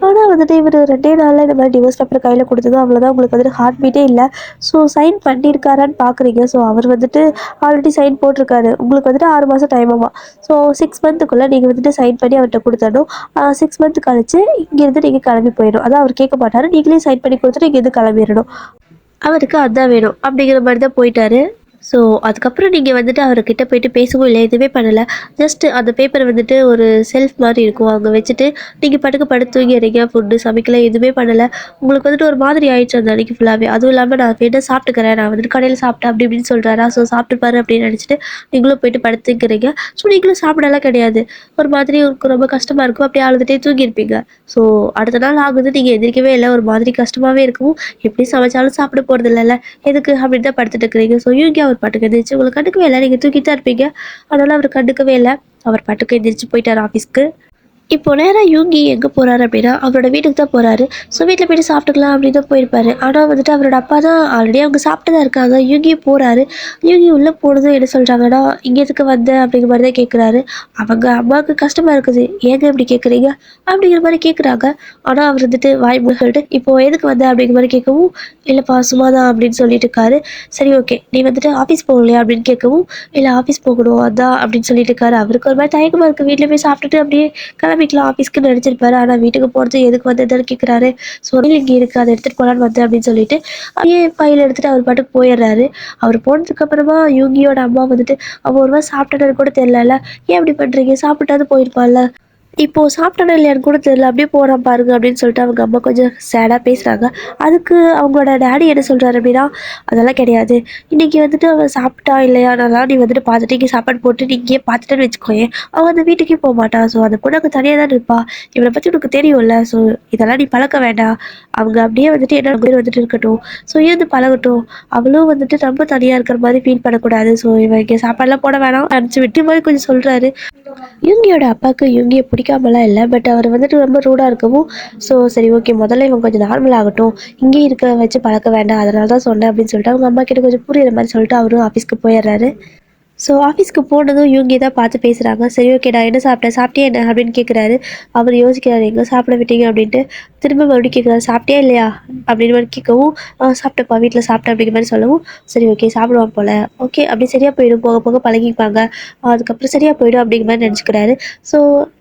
ஆனால் வந்துட்டு இவர் 2 நாளில் இந்த மாதிரி டிவோர்ஸ் பேப்பர் கையில் கொடுத்ததும் அவ்வளோதான். உங்களுக்கு வந்துட்டு ஹார்ட் பீட்டே இல்லை. ஸோ சைன் பண்ணியிருக்காரான்னு பார்க்குறீங்க. ஸோ அவர் வந்துட்டு ஆல்ரெடி சைன் போட்டிருக்காரு. உங்களுக்கு வந்துட்டு 6 மாதம் டைம் ஆகும். ஸோ 6 மந்த்துக்குள்ளே நீங்கள் வந்துட்டு சைன் பண்ணி அவர்கிட்ட கொடுத்துடணும். 6 மந்த் கழிச்சு இங்கேருந்து நீங்கள் கிளம்பி போயிடும். அதான் அவர் கேட்க மாட்டார், நீங்களே சைன் பண்ணி கொடுத்துட்டு இங்கேருந்து கிளம்பிடணும். அவருக்கு அதான் வேணும் அப்படிங்கிற மாதிரி தான் போயிட்டாரு. ஸோ அதுக்கப்புறம் நீங்கள் வந்துட்டு அவர்கிட்ட போயிட்டு பேசவும் இல்லை, எதுவுமே பண்ணலை. ஜஸ்ட்டு அந்த பேப்பரை வந்துட்டு ஒரு செல்ஃப் மாதிரி இருக்கும், அங்கே வச்சுட்டு நீங்கள் பாட்டுக்கு படுத்து தூங்கிடுறீங்க. ஃபுட்டு சமைக்கல, எதுவுமே பண்ணலை. உங்களுக்கு வந்துட்டு ஒரு மாதிரி ஆயிடுச்சு அந்த அன்றைக்கி ஃபுல்லாகவே. அதுவும் இல்லாமல் நான் வேணா சாப்பிட்டுக்கிறேன், நான் வந்துட்டு கடையில் சாப்பிட்டேன் அப்படி இப்படின்னு சொல்கிறாரா. ஸோ சாப்பிட்டுப்பாரு அப்படின்னு நினச்சிட்டு நீங்களும் போயிட்டு படுத்துக்கிறீங்க. ஸோ நீங்களும் சாப்பிடலாம் கிடையாது. ஒரு மாதிரி உங்களுக்கு ரொம்ப கஷ்டமாக இருக்கும், அப்படியே அழுதுகிட்டே தூங்கியிருப்பீங்க. ஸோ அடுத்த நாள் ஆகுது, நீங்கள் எந்திரிக்கவே இல்லை. ஒரு மாதிரி கஷ்டமாகவே இருக்கும். எப்படி சமைச்சாலும் சாப்பிட போகிறது இல்லைல்ல, எதுக்கு அப்படின்னு தான் படுத்துட்டு இருக்கிறீங்க. ஸோ இவங்க அவர் பாட்டுக்கு எந்திரிச்சு உங்களுக்கு கண்டுக்கவே இல்லை. நீங்கள் தூக்கிட்டு தான் இருப்பீங்க, அதனால அவர் கண்டுக்கவே இல்லை. அவர் பாட்டுக்கு எந்திரிச்சு போயிட்டார் ஆஃபீஸ்க்கு. இப்போ நேராக யூங்கி எங்கே போகிறாரு அப்படின்னா அவரோட வீட்டுக்கு தான் போகிறாரு. ஸோ வீட்டில் போய்ட்டு சாப்பிட்டுக்கலாம் அப்படின்னு தான் போயிருப்பாரு. ஆனால் வந்துட்டு அவரோட அப்பா தான் ஆல்ரெடி அவங்க சாப்பிட்டு தான் இருக்காங்க. யூங்கியும் போகிறாரு. யூங்கி உள்ளே போனதும் என்ன சொல்கிறாங்கன்னா, இங்கே எதுக்கு வந்த அப்படிங்கிற மாதிரி தான் கேட்குறாரு. அவங்க அம்மாவுக்கு கஷ்டமாக இருக்குது, ஏங்க இப்படி கேட்குறீங்க அப்படிங்கிற மாதிரி கேட்குறாங்க. ஆனால் அவர் வந்துட்டு வாய் சொல்லிட்டு இப்போ எதுக்கு வந்த அப்படிங்கிற மாதிரி கேட்கவும், இல்லைப்பா சும்மா தான் அப்படின்னு சொல்லிட்டு இருக்காரு. சரி ஓகே, நீ வந்துட்டு ஆஃபீஸ் போகலையா அப்படின்னு கேட்கவும், இல்லை ஆஃபீஸ் போகணும் அதான் அப்படின்னு சொல்லிட்டு இருக்காரு. அவருக்கு ஒரு மாதிரி தயக்கமாக இருக்குது. வீட்டில் போய் சாப்பிட்டுட்டு அப்படியே கிளம்பிக்கலாம் ஆஃபீஸ்க்கு நினச்சிருப்பாரு. ஆனால் வீட்டுக்கு போகிறது எதுக்கு வந்ததுன்னு கேட்குறாரு. ஸோ இங்கே இருக்குது, அதை எடுத்துகிட்டு போகலான்னு வந்தேன் அப்படின்னு சொல்லிட்டு அப்படியே ஃபைல் எடுத்துகிட்டு அவர் பாட்டுக்கு போயிடுறாரு. அவர் போனதுக்கப்புறமா யூகியோட அம்மா வந்துட்டு அவன் ஒரு மாதிரி சாப்பிட்டது கூட தெரியல, ஏன் இப்படி பண்ணுறீங்க, சாப்பிட்டாது போயிருப்பான்ல, இப்போது சாப்பிட்டானா இல்லையான்னு கூட தெரியல, அப்படியே போகிறான் பாருங்க அப்படின்னு சொல்லிட்டு அவங்க அம்மா கொஞ்சம் சேடாக பேசுகிறாங்க. அதுக்கு அவங்களோட டேடி என்ன சொல்கிறாரு அப்படின்னா, அதெல்லாம் கிடையாது, இன்றைக்கி வந்துட்டு அவன் சாப்பிட்டா இல்லையானலாம் நீ வந்துட்டு பார்த்துட்டு இங்கே சாப்பாடு போட்டு நீ இங்கேயே பார்த்துட்டேன்னு வச்சுக்கோயேன், அவன் அந்த வீட்டுக்கே போக மாட்டான். ஸோ அந்த பொண்ணு அங்கே தனியாக தான் இருப்பா, இவனை பற்றி உனக்கு தெரியும்ல. ஸோ இதெல்லாம் நீ பழக்க வேண்டாம், அவங்க அப்படியே வந்துட்டு என்ன பேர் வந்துட்டு இருக்கட்டும், ஸோ இருந்து பழகட்டும், அவளும் வந்துட்டு ரொம்ப தனியாக இருக்கிற மாதிரி ஃபீல் பண்ணக்கூடாது. ஸோ இவன் இங்கே சாப்பாடெலாம் போட வேணாம் அனுப்பிச்சு விட்டு மாதிரி கொஞ்சம் சொல்கிறாரு. யூங்கியோட அப்பாவுக்கு யூங்கியை பிடிக்காமலாம் இல்லை, பட் அவர் வந்துட்டு ரொம்ப ரூடாக இருக்கவும், ஸோ சரி ஓகே முதல்ல இவன் கொஞ்சம் நார்மல் ஆகட்டும், இங்கேயே இருக்க வச்சு பழக்க வேண்டாம், அதனால தான் சொன்னேன் அப்படின்னு சொல்லிட்டு அவங்க அம்மா கிட்ட கொஞ்சம் புரியுற மாதிரி சொல்லிட்டு அவரும் ஆஃபீஸ்க்கு போயிடுறாரு. ஸோ ஆஃபீஸ்க்கு போனதும் இவங்க தான் பார்த்து பேசுகிறாங்க. சரி ஓகே நான் என்ன சாப்பிட்டேன், சாப்பிட்டியா என்ன அப்படின்னு கேட்குறாரு. அவர் யோசிக்கிறாரு எங்கே சாப்பிட விட்டீங்க அப்படின்ட்டு. திரும்ப மறுபடியும் கேட்குறாரு சாப்பிட்டியா இல்லையா அப்படின்னு மாதிரி கேட்கவும், சாப்பிட்டப்பா வீட்டில் சாப்பிட்டேன் அப்படிங்கிற மாதிரி சொல்லவும், சரி ஓகே சாப்பிடுவான் போல, ஓகே அப்படி சரியாக போயிடும், போக போக பழகிப்பாங்க, அதுக்கப்புறம் சரியாக போயிடும் அப்படிங்கிற மாதிரி நினச்சிக்கிறாரு. ஸோ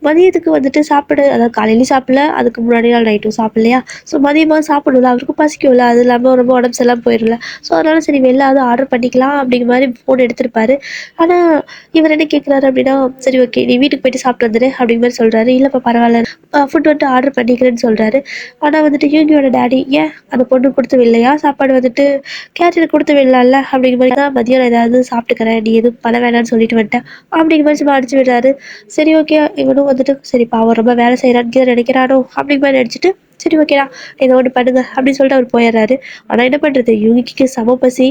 மதியத்துக்கு வந்துட்டு சாப்பிட, அதாவது காலையிலையும் சாப்பிடல, அதுக்கு முன்னாடி நாள் நைட்டும் சாப்பிடலையா, ஸோ மதியமாக சாப்பிடல, அவருக்கு பசிக்கும்ல, அது இல்லாமல் ரொம்ப உடம்பு சரியில்லாமல் போயிடல. ஸோ அதனால சரி வெளில அது ஆர்டர் பண்ணிக்கலாம் அப்படிங்கிற மாதிரி ஃபோன் எடுத்திருப்பாரு. ஆனா, இவர் என்ன கேட்குறாரு அப்படின்னா, "சரி ஓகே. நீ வீட்டுக்கு போயிட்டு சாப்பிட்டு வந்துரு" அப்படிங்கிற மாரி சொல்றாரு. "இல்லப்பா பரவால்ல. ஃபுட் வந்துட்டு ஆர்டர் பண்ணிக்கிறேன்னு" சொல்றாரு. ஆனா வந்துட்டு யூகியோட டாடி, "ஏன் அந்த பொண்ணுக்கு குடுத்து விடலையா? சாப்பாடு வந்துட்டு கேரியருக்கு குடுத்து விடலாம்ல" அப்படிங்கிற மாரி, "அதான் மதியானம் ஏதாவது சாப்பிட்டுக்கிறேன். நீ எதுவும் பண்ண வேணாம்னு சொல்லிட்டு வந்துட்டேன்" அப்படிங்கிற மாரி சும்மா அனுப்பிச்சு விடுறாரு. சரி ஓகே. இவனும் வந்துட்டு, "சரி பாவம் ரொம்ப வேலை செய்றான்னு கீது நினைக்கிறானோ" அப்படிங்கிற மாரி நெனச்சுட்டு, "சரி ஓகேடா. ஏதோ ஒண்ணு பண்ணுங்க" அப்படின்னு சொல்லிட்டு அவர் போயிர்றாரு. ஆனா என்ன பண்றது? யூகிக்கு செம பசி.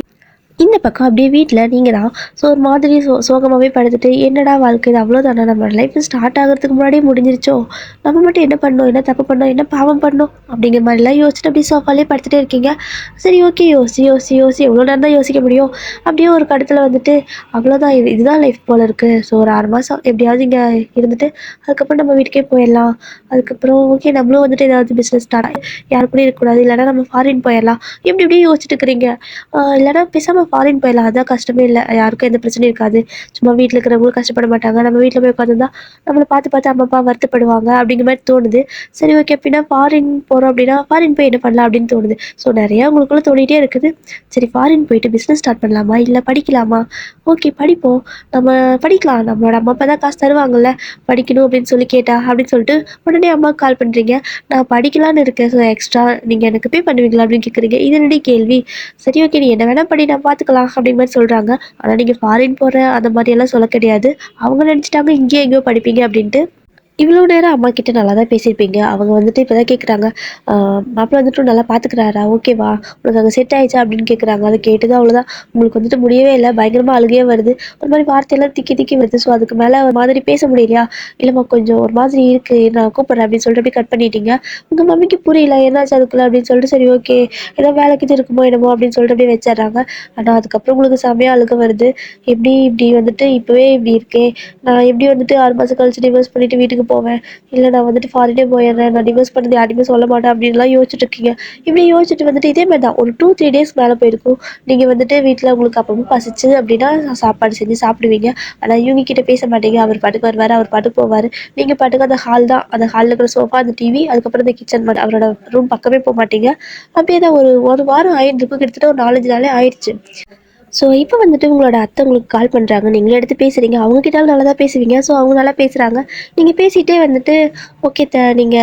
இந்த பக்கம் அப்படியே வீட்ல நீங்க தான். ஸோ ஒரு மாதிரி சோகமாவே படுத்துட்டு, என்னடா வாழ்க்கை இது அவ்வளோதானா? நம்ம லைஃப் ஸ்டார்ட் ஆகுறதுக்கு முன்னாடியே முடிஞ்சிருச்சோ! நம்ம மட்டும் என்ன பண்ணோம்? என்ன தப்பு பண்ணோம்? என்ன பாவம் பண்ணோம்? அப்படிங்கிற மாரிலாம் யோசிச்சுட்டு அப்படியே சோஃபாலயே படுத்துட்டே இருக்கீங்க. சரி ஓகே. யோசி, யோசி, யோசி எவ்வளோ நேரம் தான் யோசிக்க முடியும்? அப்படியே ஒரு கட்டத்துல வந்துட்டு, அவ்வளோதான் இதுதான் லைஃப் போல இருக்கு. ஸோ ஒரு 6 மாசம் எப்படியாவது இங்க இருந்துட்டு, அதுக்கப்புறம் நம்ம வீட்டுக்கே போயிரலாம். அதுக்கப்புறம் ஓகே நம்மளும் வந்துட்டு ஏதாவது பிசினஸ் ஸ்டார்ட் யாரு கூடயும் இருக்கக்கூடாது. இல்லன்னா நம்ம ஃபாரின் போயிரலாம். இப்படி இப்படியே யோசிச்சுட்டு இருக்கிறீங்க. இல்லன்னா பேசாம ஃபாரின் போயிடலாம். அதான் கஷ்டமே இல்ல. யாருக்கும் எந்த பிரச்சனையும் இருக்காது. சும்மா வீட்ல இருக்கிறவங்களும் கஷ்டப்பட மாட்டாங்க. நம்ம வீட்ல போய் உட்காந்துருந்தா, நம்மள பார்த்து பார்த்து அம்மா, அப்பா வருத்தப்படுவாங்க அப்படிங்கிற மாரி தோணுது. சரி ஓகே அப்படின்னா ஃபாரின் போறோம் அப்படின்னா, ஃபாரின் போய் என்ன பண்ணலாம் அப்படின்னு தோணுது. ஸோ நெறையா உங்களுக்குள்ள தோணிட்டே இருக்குது. சரி ஃபாரின் போயிட்டு பிசினஸ் ஸ்டார்ட் பண்ணலாமா? இல்ல படிக்கலாமா? ஓகே படிப்போம். நம்ம படிக்கலாம். நம்மளோட அம்மா, அப்பா தான் காசு தருவாங்கல்ல. படிக்கணும் அப்படின்னு சொல்லி கேட்டா அப்படின்னு சொல்லிட்டு, உடனே அம்மாவுக்கு கால் பண்றீங்க. நான் படிக்கலான்னு இருக்கேன். ஸோ எக்ஸ்ட்ரா நீங்க எனக்கு பே பண்ணுவீங்களா? அப்படின்னு கேட்குறீங்க. இது என்னடி கேள்வி? சரி ஓகே. நீ என்ன வேணா படி நான் பார்த்துக்கலாம் அப்படிங்கிற மாரி சொல்றாங்க. ஆனா நீங்க ஃபாரின் போறேன் அந்த மாரியெல்லாம் சொல்ல கிடையாது. அவங்க நெனச்சுட்டாங்க இங்கேயே எங்கேயோ படிப்பீங்க அப்படின்ட்டு. இவ்வளோ நேரம் அம்மாகிட்ட நல்லா தான் பேசியிருப்பீங்க. அவங்க வந்துட்டு இப்ப தான் கேட்குறாங்க, மாப்பிள வந்துட்டு நல்லா பார்த்துக்கிறாரா? ஓகேவா? உனக்கு அங்க செட் ஆயிடுச்சா? அப்படின்னு கேட்குறாங்க. அத கேட்டதும் அவ்வளோதான். உங்களுக்கு வந்துட்டு முடியவே இல்ல. பயங்கரமா அழுகையே வருது. ஒரு மாரி வார்த்தையெல்லாம் திக்கி திக்கி வருது. ஸோ அதுக்கு மேல ஒரு மாதிரி பேச முடியலையா? இல்லம்மா கொஞ்சம் ஒரு மாதிரி இருக்கு. நான் கூப்பிடுறேன் அப்படின்னு சொல்லிட்டு அப்படியே கட் பண்ணிட்டீங்க. உங்க மம்மிக்கு புரியல. என்னாச்சு அதுக்குள்ள அப்படின்னு சொல்லிட்டு, சரி ஓகே. ஏதோ வேலை கீது இருக்குமோ என்னமோ அப்படின்னு சொல்லிட்டு அப்படியே வச்சர்றாங்க. ஆனா அதுக்கப்புறம் உங்களுக்கு செமையா அழுகை வருது. எப்படி இப்படி வந்துட்டு இப்பவே இப்படி இருக்கே! நான் எப்படி வந்துட்டு 6 மாசம் கழிச்சு டிவோர்ஸ் பண்ணிட்டு வீட்டுக்கு போவேன். இல்ல நான் வந்துட்டு ஃபாரினே போயிடுறேன். நான் டிவோர்ஸ் பண்ணது யார்ட்டயுமே சொல்ல மாட்டேன் அப்படின்லாம் யோசிச்சுட்டு இருக்கீங்க. இப்படி யோசிச்சுட்டு வந்துட்டு இதே மாரி தான் ஒரு 2, 3 டேஸ் மேல போயிருக்கும். நீங்க வந்துட்டு வீட்ல உங்களுக்கு அப்பப்போ பசிச்சு அப்படின்னா சாப்பாடு செஞ்சு சாப்பிடுவீங்க. ஆனா இவங்க கிட்ட பேச மாட்டீங்க. அவர் பாட்டுக்கு வருவாரு, அவர் பாட்டுக்கு போவாரு. நீங்க பாட்டுக்கு அந்த ஹால் தான். அந்த ஹால்ல இருக்கிற சோஃபா, அந்த டிவி, அதுக்கப்புறம் இந்த கிச்சன் மட்டும். அவரோட ரூம் பக்கமே போமாட்டீங்க. அப்படியே தான் ஒரு 1 வாரம் ஆயிருந்திருக்கும். கிட்டத்தட்ட ஒரு 4, 5 நாளே ஆயிருச்சு. ஸோ இப்போ வந்துட்டு உங்களோட அத்தை உங்களுக்கு கால் பண்ணுறாங்க. நீங்களும் எடுத்து பேசுறீங்க. அவங்க கிட்டாலும் நல்லா தான் பேசுவீங்க. ஸோ அவங்க நல்லா பேசுறாங்க. நீங்க பேசிட்டே வந்துட்டு, "ஓகே நீங்க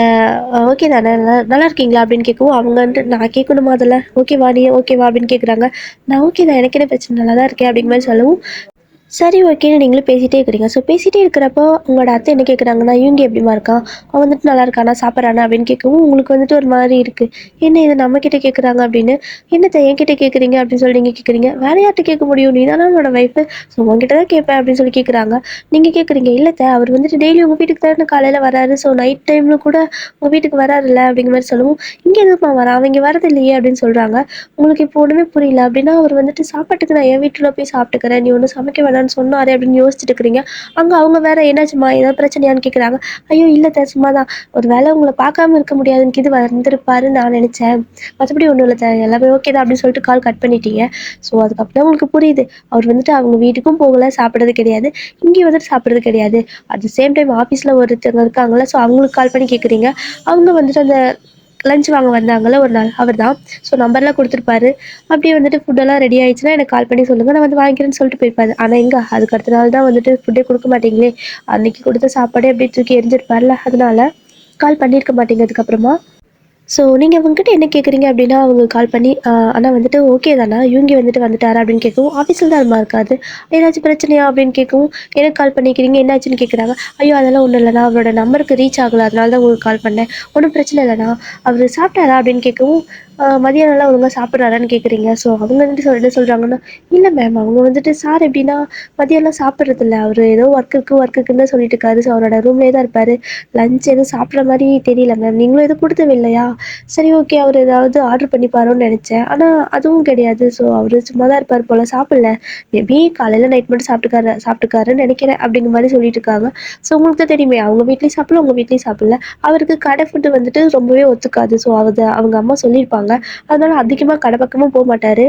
ஓகே தானே? நல்லா இருக்கீங்களா?" அப்படின்னு கேட்கவும், அவங்க வந்துட்டு, "நான் கேட்கணுமா அதெல்லாம்? ஓகேவா? நீ ஓகேவா?" அப்படின்னு கேட்குறாங்க. "நான் ஓகே தான். எனக்கு என்ன பிரச்சனை? நல்லா தான் இருக்கேன்." அப்படிங்கிற மாரி சொல்லவும், சரி ஓகேன்னு நீங்களும் பேசிட்டே இருக்கிறீங்க. ஸோ பேசிட்டே இருக்கிறப்போ உங்களோட அத்தை என்ன கேட்குறாங்கன்னா, "யூங்கி எப்படிம்மா இருக்கான்? அவன் வந்துட்டு நல்லா இருக்கானா? சாப்பிட்றானா?" அப்படின்னு கேட்கவும், உங்களுக்கு வந்துட்டு ஒரு மாரி இருக்கு. "என்ன இது நம்மகிட்ட கேட்குறாங்க?" அப்படின்னு. "என்னத்த என்கிட்ட கேட்குறீங்க?" அப்படின்னு சொல்லி நீங்க கேட்குறீங்க. "வேற யார்ட்ட கேட்க முடியும்? நீ தானே என்னோட ஒய்ஃபு. ஸோ உன்கிட்ட தான் கேட்பேன்." அப்படின்னு சொல்லி கேட்குறாங்க. நீங்க கேட்குறீங்க, "இல்ல அவர் வந்துட்டு டெய்லி உங்க வீட்டுக்கு தானே காலையில வராரு. ஸோ நைட் டைம்ல கூட உங்க வீட்டுக்கு வராருல்ல." அப்படிங்கிற மாரி சொல்லவும், "இங்க எதுக்கும்மா வரான்? அவன் இங்க வரதில்லையே." அப்படின்னு சொல்றாங்க. உங்களுக்கு இப்போ ஒண்ணுமே புரியல. அப்படின்னா அவர் வந்துட்டு சாப்பாட்டுக்கு நான் என் வீட்ல போய் சாப்பிட்டுக்கிறேன். நீ ஒண்ணும் சமைக்க வேணாம்னு சொன்னாரே அப்படின்னு யோசிச்சுட்டு இருக்கிறீங்க. அங்க அவங்க வேற என்னாச்சும்மா? ஏதாவது பிரச்சனையான்னு கேட்குறாங்க. ஐயோ! இல்ல சும்மா தான். ஒரு வேளை உங்கள பார்க்காம இருக்க முடியாதுன்னு இது வந்திருப்பாருன்னு நான் நெனச்சேன். மத்தபடி ஒண்ணும் இல்ல எல்லாமே ஓகே தான் அப்படின்னு சொல்லிட்டு கால் கட் பண்ணிட்டீங்க. ஸோ அதுக்கப்புறம் உங்களுக்கு புரியுது. அவர் வந்துட்டு அவங்க வீட்டுக்கும் போகல, சாப்பிடுறது கிடையாது. இங்கேயும் வந்துட்டு சாப்பிடுறது கிடையாது. அட் த சேம் டைம் ஆஃபீஸ்ல ஒருத்தவங்க இருக்காங்கல்ல, ஸோ அவங்களுக்கு கால் பண்ணி கேட்குறீங்க. அவங்க வந்துட்டு அந்த லஞ்ச் வாங்க வந்தாங்கல்ல ஒரு நாள், அவர் தான். ஸோ நம்பர்லாம் குடுத்துருப்பாரு. அப்படியே வந்துட்டு ஃபுட்டெல்லாம் ரெடி ஆயிடுச்சுன்னா எனக்கு கால் பண்ணி சொல்லுங்க. நான் வந்து வாங்கிக்கிறேன்னு சொல்லிட்டு போயிருப்பாரு. ஆனா எங்க அதுக்கு அடுத்த நாள் தான் வந்துட்டு ஃபுட்டே குடுக்க மாட்டீங்களே! அன்னைக்கு குடுத்த சாப்பாடே அப்படியே தூக்கி எறிஞ்சிருப்பார்ல. அதனால கால் பண்ணியிருக்க மாட்டீங்க அதுக்கப்புறமா. ஸோ நீங்க அவங்ககிட்ட என்ன கேட்குறீங்க அப்படின்னா, அவங்க கால் பண்ணி, "அண்ணா வந்துட்டு ஓகே தானா? யூங்கி வந்துட்டு வந்துட்டாரா?" அப்படின்னு கேட்கவும், "ஆஃபீஸ்ல தான் அம்மா இருக்காரு. ஏதாச்சும் பிரச்சனையா?" அப்படின்னு கேட்கவும், "எனக்கு கால் பண்ணிக்கிறீங்க, என்னாச்சுன்னு?" கேட்குறாங்க. "ஐயோ! அதெல்லாம் ஒண்ணும் இல்லண்ணா. அவரோட நம்பருக்கு ரீச் ஆகல. அதனால தான் உங்களுக்கு கால் பண்ணேன். ஒண்ணும் பிரச்சனை இல்லண்ணா. அவரு சாப்பிட்டாரா?" அப்படின்னு கேட்கவும், மதியானம்லாம் ஒழுங்கா சாப்பிட்றாரான்னு கேட்குறீங்க. ஸோ அவங்க வந்துட்டு என்ன சொல்கிறாங்கன்னா, இல்லை மேம் அவங்க வந்துட்டு சார் எப்படின்னா மதியம்லாம் சாப்பிட்றதில்ல. அவர் ஏதோ ஒர்க் இருக்குன்னு தான் சொல்லிட்டு இருக்காரு. ஸோ அவரோட ரூம்லேயே தான் இருப்பார். லஞ்ச் எதுவும் சாப்பிட்ற மாதிரி தெரியல மேம். நீங்களும் எதுவும் கொடுத்தது இல்லையா? சரி ஓகே அவர் ஏதாவது ஆர்டர் பண்ணிப்பாரோன்னு நினச்சேன். ஆனால் அதுவும் கிடையாது. ஸோ அவர் சும்மா தான் இருப்பார் போல், சாப்பிடல. மேபி காலையில் நைட் மட்டும் சாப்பிட்டுக்காருன்னு நினைக்கிறேன் அப்படிங்கிற மாதிரி சொல்லிட்டு இருக்காங்க. ஸோ உங்களுக்கு தான் தெரியுமே, அவங்க வீட்லேயும் சாப்பிடல, உங்கள் வீட்லேயும் சாப்பிடல. அவருக்கு கடை ஃபுட்டு வந்துட்டு ரொம்பவே ஒத்துக்காது. ஸோ அவங்க அம்மா சொல்லியிருப்பாங்க. அதனால அதிகமாக கடை பக்கமும் போக மாட்டார்.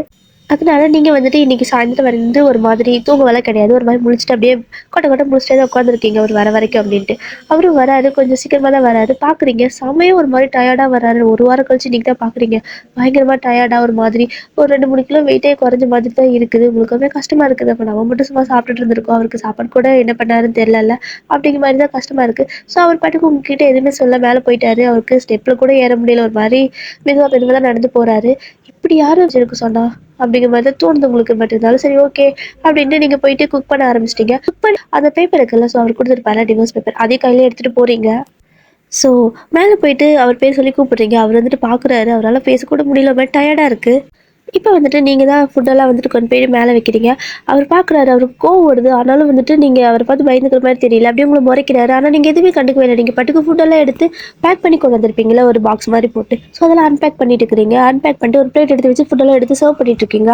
அதனால நீங்க வந்துட்டு இன்னைக்கு சாயந்தரம் வந்து ஒரு மாதிரி தூங்கவெல்லாம் கிடையாது. ஒரு மாதிரி முழிச்சுட்டு அப்படியே கொட்ட கொட்ட முழிச்சுட்டே தான் உட்காந்துருக்கீங்க அவர் வர வரைக்கும் அப்படின்ட்டு. அவரும் வராரு, கொஞ்சம் சீக்கிரமா தான் வராரு. பார்க்குறீங்க செமையா ஒரு மாதிரி டயர்டா வராரு. ஒரு வாரம் கழிச்சு இன்னைக்கு தான் பார்க்குறீங்க. பயங்கரமா டயர்டா ஒரு மாதிரி ஒரு 2, 3 கிலோ வெயிட்டே குறைஞ்ச மாதிரி தான் இருக்குது. உங்களுக்கு ரொம்ப கஷ்டமா இருக்குது. அப்ப நம்ம மட்டும் சும்மா சாப்பிட்டுட்டு இருந்திருக்கோம். அவருக்கு சாப்பாடு கூட என்ன பண்ணாருன்னு தெரியலல்ல. அப்படிங்கிற மாதிரி தான் கஷ்டமா இருக்கு. ஸோ அவர் பாட்டுக்கு உங்ககிட்ட எதுவுமே சொல்ல மேலே போயிட்டாரு. அவருக்கு ஸ்டெப்ல கூட ஏற முடியல. ஒரு மாதிரி மெதுவா மெதுவா தான் நடந்து போறாரு. இப்படி யாரும் எனக்கு சொன்னா? அப்படிங்கிற மாதிரி தான் தோணுது உங்களுக்கு. பட் இருந்தாலும் சரி ஓகே அப்படின்ட்டு நீங்கள் போயிட்டு குக் பண்ண ஆரம்பிச்சிட்டீங்க. குக் பண்ணி அந்த பேப்பர் இருக்குல்ல, ஸோ அவர் கொடுத்துருப்பாரு டிவோர்ஸ் பேப்பர், அதே கையிலே எடுத்துகிட்டு போகிறீங்க. ஸோ மேலே போயிட்டு அவர் பேர் சொல்லி கூப்பிட்றீங்க. அவர் வந்துட்டு பார்க்குறாரு. அவரால் பேசக்கூட முடியல. பட் டயர்டாக இருக்குது. இப்போ வந்துட்டு நீங்கள் தான் ஃபுட்டெல்லாம் வந்துட்டு கொண்டு போய் மேலே வைக்கிறீங்க. அவர் பார்க்குறாரு. அவருக்கு கோவம் வருது. ஆனாலும் வந்துட்டு நீங்கள் அவரை பார்த்து பயந்துக்கிற மாதிரி தெரியல. அப்படியே உங்களை முறைக்கிறாரு. ஆனால் நீங்கள் எதுவுமே கண்டுக்கவே இல்லை. நீங்கள் பாட்டுக்கு ஃபுட்டெல்லாம் எடுத்து பேக் பண்ணி கொண்டு வந்திருப்பீங்களா ஒரு பாக்ஸ் மாதிரி போட்டு. ஸோ அதெல்லாம் அன்பேக் பண்ணிட்டு இருக்கிறீங்க. அன்பேக் பண்ணிட்டு ஒரு பிளேட் எடுத்து வச்சு ஃபுட்டெல்லாம் எடுத்து சர்வ் பண்ணிட்டு இருக்கீங்க.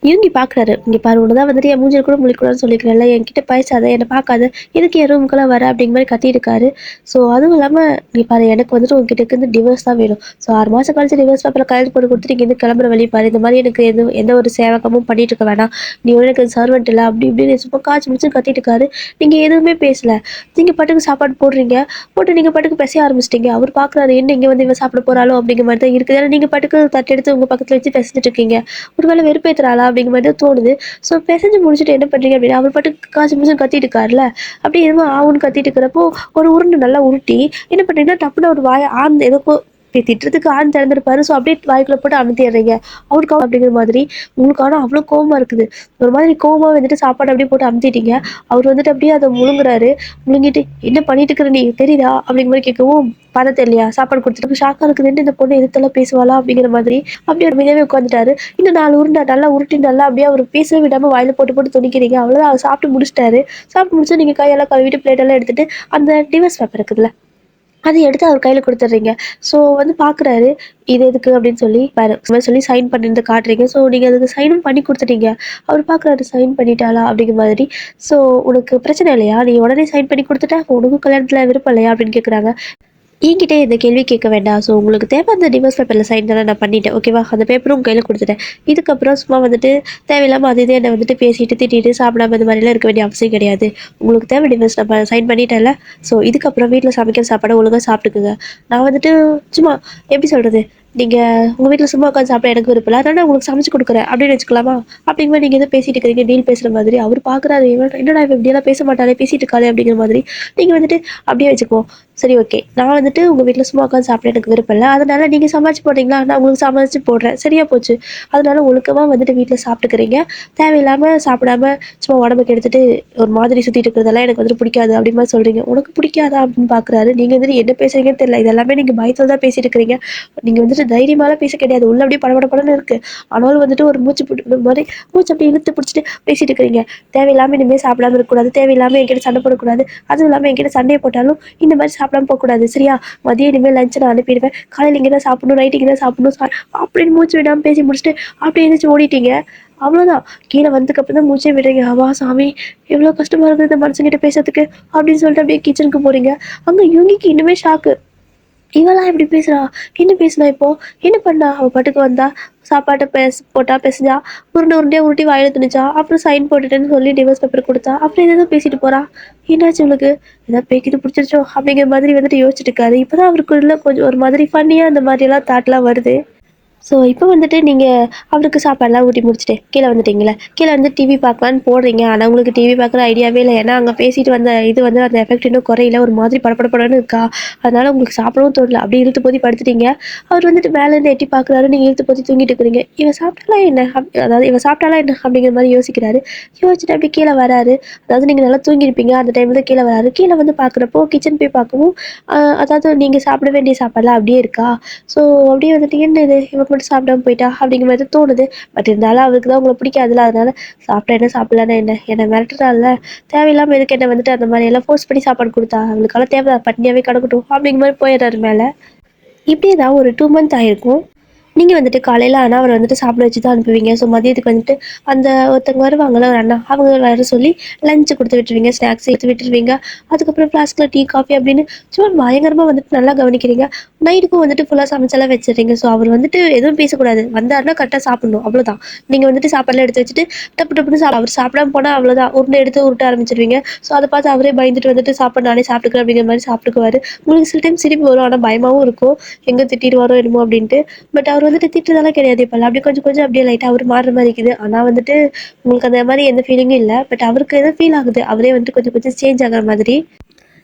இவங்கி பார்க்குறாரு. இங்கே பாரு உன்னை தான் வந்துட்டு என் மூஞ்சில் கூட முழிக்கூடாதுன்னு சொல்லிக்கிறேன்ல, என்கிட்ட பேசாத, என்னை பார்க்காத, எதுக்கு என் ரூமுக்கெல்லாம் வர அப்படிங்கிற மாதிரி கத்தியிருக்காரு. ஸோ அதுவும் இல்லாமல் நீ பாரு எனக்கு வந்துட்டு உங்ககிட்ட இருந்து டிவோர்ஸ் தான் வேணும். ஸோ 6 மாதம் கழிச்சு டிவோர்ஸ் பேப்பரில் கையெழுத்து போட்டு கொடுத்துட்டு இங்கேருந்து கிளம்புற வழி பாரு. இந்த மாதிரி எனக்கு எந்த ஒரு சேவகமும் பண்ணிட்டு இருக்க வேணாம். நீ ஒன்றும் எனக்கு சர்வெண்ட் இல்லை அப்படி இப்படின்னு சும்மா காய்ச்சி முடிச்சு கத்திட்டு இருக்காரு. நீங்கள் எதுவுமே பேசல. நீங்கள் பாட்டுக்கு சாப்பாடு போடுறீங்க. போட்டு நீங்கள் பாட்டுக்கு பேச ஆரம்பிச்சிட்டீங்க. அவர் பார்க்குறாரு, என்ன இங்கே வந்து இவன் சாப்பிட போகிறாளோ அப்படிங்கிற மாதிரி தான் இருக்குது. ஏன்னா நீங்கள் பாட்டுக்கு தட்டு எடுத்து உங்கள் பக்கத்தில் வச்சு பேசிட்டு இருக்கீங்க. ஒருவேளை வெறுப்பேற்றுறாளா அப்படிங்கிற மாதிரி தான் தோணுது. ஸோ பெசஞ்சு முடிச்சுட்டு என்ன பண்ணுறீங்க அப்படின்னா, அவர் பாட்டுக்கு காய்ச்சி முடிச்சு கத்திட்டு இருக்காருல்ல, அப்படியே என்னமோ ஆவுன்னு கத்திட்டு இருக்கிறப்போ ஒரு உருண்டை நல்லா உருட்டி என்ன பண்ணுறீங்கன்னா, டப்புன்னு ஒரு வாயை ஆழ்ந்து ஏதோ திட்டுறதுக்கு ஆண் திறந்திருப்பாரு. ஸோ அப்படியே வாய்க்குள்ள போட்டு அமுத்திடுறீங்க. அவருக்கு அப்படிங்கிற மாதிரி உங்களுக்கு. ஆனால் அவ்வளோ கோவமா இருக்குது. ஒரு மாதிரி கோவமா வந்துட்டு சாப்பாடு அப்படியே போட்டு அமுத்திட்டீங்க. அவர் வந்துட்டு அப்படியே அதை முழுங்குறாரு. முழுங்கிட்டு என்ன பண்ணிட்டு இருக்கிற நீ தெரியுதா அப்படிங்கிற மாதிரி கேட்கவும், பார்த்தா தெரியலையா சாப்பாடு கொடுத்துட்டு ஷாக்காக இருக்குதுன்ட்டு இந்த பொண்ணு எதிர்த்தெல்லாம் பேசுவாளா அப்படிங்கிற மாதிரி அப்படியே ஒரு மீதாவே உட்காந்துட்டாரு. இன்னும் 4 உருண்டை நல்லா உருட்டி நல்லா அப்படியே அவர் பேசவே விடாமல் வாயில போட்டு போட்டு துணிக்கிறீங்க. அவ்வளோதான். அவர் சாப்பிட்டு முடிச்சிட்டாரு. சாப்பிட்டு முடிச்சு நீங்கள் கையெல்லாம் கழுவிட்டு பிளேட்டெல்லாம் எடுத்துட்டு அந்த டிவர்ஸ் பேப்பர் இருக்குதுல்ல, அதை எடுத்து அவர் கையில் கொடுத்துட்றீங்க. ஸோ வந்து பார்க்குறாரு, இது எதுக்கு அப்படின்னு சொல்லி சொல்லி சைன் பண்ணிருந்து காட்டுறீங்க. ஸோ நீங்கள் அதுக்கு சைனும் பண்ணி கொடுத்துட்டீங்க. அவர் பார்க்குறாரு, சைன் பண்ணிட்டாளா அப்படிங்கிற மாதிரி. ஸோ உனக்கு பிரச்சனை இல்லையா, நீ உடனே சைன் பண்ணி கொடுத்துட்டா உனக்கும் கல்யாணத்தில் விருப்பம் இல்லையா அப்படின்னு கேட்குறாங்க. என்கிட்ட இந்த கேள்வி கேட்க வேண்டாம். ஸோ உங்களுக்கு தேவை அந்த டிவோர்ஸ் பேப்பரில் சைன் தானே நான் பண்ணிட்டேன், ஓகேவா? அந்த பேப்பரும் உங்கள் கையில் கொடுத்துட்டேன். இதுக்கப்புறம் சும்மா வந்துட்டு தேவையில்லாமல் அது இதே என்னை வந்துட்டு பேசிட்டு திட்டிட்டு சாப்பிடாம இந்த மாதிரிலாம் இருக்க வேண்டிய அவசியம் கிடையாது. உங்களுக்கு தேவை டிவோர்ஸ் நம்ம சைன் பண்ணிட்டேன்ல. ஸோ இதுக்கப்புறம் வீட்டில் சமைக்கிற சாப்பாடை ஒழுங்காக சாப்பிட்டுக்குங்க. நான் வந்துட்டு சும்மா எப்படி சொல்கிறது, நீங்கள் உங்கள் வீட்டில் சும்மா உட்காந்து சாப்பிட எனக்கு விருப்பம் இல்லை, அதனால் உங்களுக்கு சமைச்சு கொடுக்குறேன் அப்படின்னு வச்சுக்கலாமா? அப்படிங்கிற மாதிரி நீங்கள் எதோ பேசிட்டு இருக்கிறீங்க, டீல் பேசுகிற மாதிரி. அவர் பார்க்குறாரு, என்னடா இவன் இப்படியெல்லாம் பேச மாட்டாலே, பேசிட்டு இருக்காளே அப்படிங்கிற மாதிரி. நீங்கள் வந்துட்டு அப்படியே வச்சுக்குவோம். சரி ஓகே, நான் வந்துட்டு உங்கள் வீட்டில் சும்மா உட்காந்து சாப்பிட எனக்கு விருப்பம் இல்லை, அதனால் நீங்கள் சமைச்சு போடுறீங்களா, நான் உங்களுக்கு சமைச்சு போடுறேன், சரியா போச்சு. அதனால ஒழுக்கமாக வந்துட்டு வீட்டில் சாப்பிட்டுக்கிறீங்க. தேவையில்லாமல் சாப்பிடாம சும்மா உடம்புக்கு எடுத்துகிட்டு ஒரு மாதிரி சுற்றிட்டு இருக்கிறதெல்லாம் எனக்கு வந்துட்டு பிடிக்காது அப்படி மாதிரி சொல்கிறீங்க. உனக்கு பிடிக்காதா அப்படின்னு பார்க்குறாரு. நீங்கள் வந்துட்டு என்ன பேசுறீங்கன்னு தெரியல. இதெல்லாமே நீங்கள் பயத்தில் தான் பேசிட்டு இருக்கிறீங்க. நீங்கள் வந்துட்டு தைரியமாலாம் பேச கிடையாது. உள்ள அப்படியே படபடன்னு இருக்குது. ஆனாலும் வந்துட்டு ஒரு மூச்சு மாதிரி மூச்சு அப்படியே இழுத்து பிடிச்சிட்டு பேசிட்டு இருக்கிறீங்க. தேவையில்லாமல் இனிமேல் சாப்பிடாம இருக்கக்கூடாது, தேவையில்லாமல் என்கிட்ட சண்டை போடக்கூடாது, அதுவும் இல்லாமல் என்கிட்ட சண்டையை போட்டாலும் இந்த மாதிரி சாப்பிடாம போகக்கூடாது, சரியா? மதியம் இனிமேல் லஞ்சை நான் அனுப்பிடுவேன். காலையில் இங்கே தான் சாப்பிடணும், நைட்டு இங்கே தான் சாப்பிடணும் அப்படின்னு மூச்சு விடாமல் பேசி முடிச்சுட்டு அப்படியே எழுந்திரிச்சு ஓடிட்டீங்க. அவ்வளோதான். கீழே வந்ததுக்கப்புறம் தான் மூச்சே விடுறீங்க. அவா சாமி, எவ்வளோ கஷ்டமாக இருக்குது இந்த மனுஷங்கிட்ட பேசுறதுக்கு அப்படின்னு சொல்லிட்டு அப்படியே கிச்சனுக்கு போகிறீங்க. அங்கே யோகிக்கு இன்னுமே ஷாக்கு. இவெல்லாம் இப்படி பேசுறா, என்ன பேசுனா இப்போ, என்ன பண்ணா? அவள் பாட்டுக்கு வந்தா, சாப்பாட்டை போட்டா, பிசைஞ்சா, உருண்டையாக உருட்டி வாயில திணிச்சா, அப்புறம் சைன் போட்டுட்டேன்னு சொல்லி டிவோர்ஸ் பேப்பர் கொடுத்தா, அப்புறம் ஏதோ பேசிட்டு போறா. என்னாச்சு உங்களுக்கு, ஏதாவது பேக்கிட்டு பிடிச்சிருச்சோ அப்படிங்கிற மாதிரி வந்துட்டு யோசிச்சுட்டு இருக்காரு. இப்போதான் அவருக்குள்ள கொஞ்சம் ஒரு மாதிரி ஃபன்னியாக அந்த மாதிரியெல்லாம் தாட்லாம் வருது. ஸோ இப்போ வந்துட்டு நீங்கள் அவருக்கு சாப்பாடுலாம் ஊட்டி முடிச்சுட்டு கீழே வந்துட்டீங்களே, கீழே வந்து டிவி பார்க்கலான்னு போடுறீங்க. ஆனால் உங்களுக்கு டிவி பார்க்குற ஐடியாவே இல்லை. ஏன்னா அங்கே பேசிட்டு வந்த இது வந்து அந்த எஃபெக்ட் இன்னும் குறையில, ஒரு மாதிரி படப்படப்படன்னு இருக்கா. அதனால உங்களுக்கு சாப்பிடவும் தோணல. அப்படி இழுத்து போத்தி படுத்துட்டீங்க. அவர் வந்துட்டு மேலேருந்து எட்டி பார்க்குறாரு. நீங்கள் இழுத்து போத்தி தூங்கிட்டு இருக்கிறீங்க. இவன் சாப்பிட்டாலா என்ன, அதாவது இவன் சாப்பிட்டாலா என்ன அப்படிங்கிற மாதிரி யோசிக்கிறாரு. யோசிச்சுட்டு அப்படி கீழே வராரு. அதாவது நீங்கள் நல்லா தூங்கியிருப்பீங்க அந்த டைமில் கீழே வராரு. கீழே வந்து பார்க்குறப்போ கிச்சன் போய் பார்க்கவும் அதாவது நீங்கள் சாப்பிட வேண்டிய சாப்பாடுலாம் அப்படியே இருக்கா. ஸோ அப்படியே வந்துட்டு என்ன இது, இவன் அவள் மட்டும் சாப்பிடாம போயிட்டா அப்படிங்கிற மாதிரி தோணுது. பட் இருந்தாலும் அவளுக்கு தான் உங்களை பிடிக்காதுல்ல, அதனால சாப்பிட்டா என்ன சாப்பிடலன்னா என்ன, என்னை மிரட்டுறாள்ல, தேவையில்லாமல் எதுக்கு என்ன வந்துட்டு அந்த மாதிரி எல்லாம் ஃபோர்ஸ் பண்ணி சாப்பாடு கொடுத்தா, அவளுக்கெல்லாம் தேவை பட்னியாவே கிடக்கட்டும் அப்படிங்கிற மாதிரி போயிடுறாரு மேலே. இப்படியே தான் ஒரு 2 மந்த் ஆயிருக்கும். நீங்கள் வந்துட்டு காலையில் ஆனால் அவரை வந்துட்டு சாப்பிட வச்சு தான் அனுப்புவீங்க. ஸோ மதியத்துக்கு வந்துட்டு அந்த ஒருத்தவங்க வருவாங்கள்ல ஒரு அண்ணா, அவங்க வர சொல்லி லஞ்சு கொடுத்து விட்டுருவீங்க, ஸ்நாக்ஸ் எடுத்து விட்டுருவீங்க. அதுக்கப்புறம் ஃப்ளாஸ்கில் டீ காஃபி அப்படின்னு சும்மா பயங்கரமாக வந்துட்டு நல்லா கவனிக்கிறீங்க. நைட்டுக்கும் வந்துட்டு ஃபுல்லாக சமைச்செல்லாம் வச்சிடுறீங்க. ஸோ அவர் வந்துட்டு எதுவும் பேசக்கூடாது, வந்தாருன்னா கரெக்டாக சாப்பிடணும், அவ்வளோதான். நீங்கள் வந்துட்டு சாப்பாடுலாம் எடுத்து வச்சுட்டு டப்பு டப்புன்னு அவர் சாப்பிடாம போனால் அவ்வளோதான், உருண்டை எடுத்து உருட்ட ஆரம்பிச்சிருவீங்க. ஸோ அதை பார்த்து அவரே பயந்துட்டு வந்துட்டு சாப்பாடு நானே சாப்பிட்டுக்கிறேன் அப்படிங்கிற மாதிரி சாப்பிட்டுக்குவாரு. உங்களுக்கு சில டைம் சிரிப்பு வரும், ஆனால் பயமாகவும் இருக்கும், எங்கே திட்டிடுவாரோ என்னமோ அப்படின்ட்டு. பட் அவர் வந்துட்டு திட்டுறதெல்லாம் கிடையாது. இப்போல்லாம் அப்படியே கொஞ்சம் கொஞ்சம் அப்படியே லைட்டாக அவர் மாறுற மாதிரி இருக்குது. ஆனால் வந்துட்டு உங்களுக்கு அந்த மாதிரி எந்த ஃபீலிங்கும் இல்லை. பட் அவருக்கு எதோ ஃபீல் ஆகுது, அவரே வந்துட்டு கொஞ்சம் கொஞ்சம் சேஞ்ச் ஆகிற மாதிரி.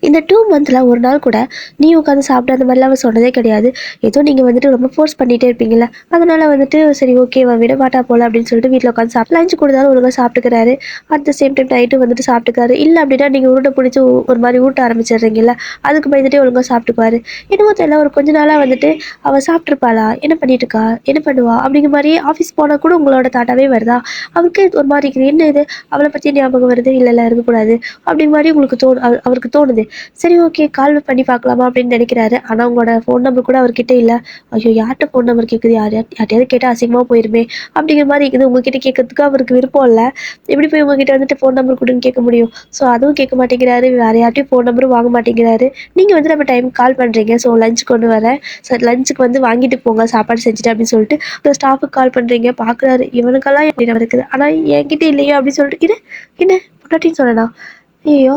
இந்த 2 மந்த்தில் ஒரு நாள் கூட நீ உட்காந்து சாப்பிட அந்த மாதிரிலாம் அவள் சொன்னதே கிடையாது. ஏதோ நீங்கள் வந்துட்டு ரொம்ப ஃபோர்ஸ் பண்ணிகிட்டே இருப்பீங்களா, அதனால் வந்துட்டு சரி ஓகேவா விட மாட்டா போல் அப்படின்னு சொல்லிட்டு வீட்டில் உட்காந்து சாப்பிட்டு லஞ்ச் கொடுத்தாலும் ஒழுங்காக சாப்பிட்டுக்கிறாரு. At the same time night வந்துட்டு சாப்பிட்டுக்காரு. இல்லை அப்படின்னா நீங்கள் உருண்டை பிடிச்சி ஒரு மாதிரி ஊட்ட ஆரம்பிச்சிடுறீங்களா, அதுக்கு பயந்துட்டே ஒழுங்காக சாப்பிட்டுக்குவாரு. என்னமோ தெரியல, ஒரு கொஞ்ச நாளாக வந்துட்டு அவள் சாப்பிட்ருப்பாளா, என்ன பண்ணிட்டு இருக்கா, என்ன பண்ணுவா அப்படிங்கிற மாதிரியே ஆஃபீஸ் போனால் கூட உங்களோட தாட்டாவே வருதா. அவருக்கு ஒரு மாதிரி இருக்குது, என்ன இது அவளை பற்றி ஞாபகம் வருது, இல்லை இருக்கக்கூடாது அப்படிங்கிற மாதிரி உங்களுக்கு அவருக்கு தோணுது. சரி ஓகே, கால் பண்ணி பார்க்கலாமா அப்படின்னு நினைக்கிறாரு. ஆனால் உங்களோட ஃபோன் நம்பர் கூட அவர்கிட்ட இல்லை. ஐயோ, யார்கிட்ட ஃபோன் நம்பர் கேட்குது, யார்ட்டையாவது கேட்டால் அசிங்கமாக போயிருமே அப்படிங்கிற மாதிரி இருக்குது. உங்ககிட்ட கேட்கறதுக்கு அவருக்கு விருப்பம் இல்லை. எப்படி போய் உங்ககிட்ட வந்துட்டு ஃபோன் நம்பர் கொடுன்னு கேட்க முடியும். ஸோ அதுவும் கேட்க மாட்டேங்கிறாரு, வேறு யார்ட்டையும் ஃபோன் நம்பரும் வாங்க மாட்டேங்கிறாரு. நீங்கள் வந்து நம்ம டைம் கால் பண்ணுறீங்க, ஸோ லஞ்ச் கொண்டு வரேன் சார், லஞ்சுக்கு வந்து வாங்கிட்டு போங்க சாப்பாடு செஞ்சுட்டு அப்படின்னு சொல்லிட்டு ஒரு ஸ்டாஃபுக்கு கால் பண்ணுறீங்க. பார்க்குறாரு, இவனுக்கெல்லாம் எப்படி நடக்குது, ஆனால் என்கிட்ட இல்லையோ அப்படின்னு சொல்லிட்டு இது என்ன பொண்டாட்டின்னு சொன்னேனா, ஐயோ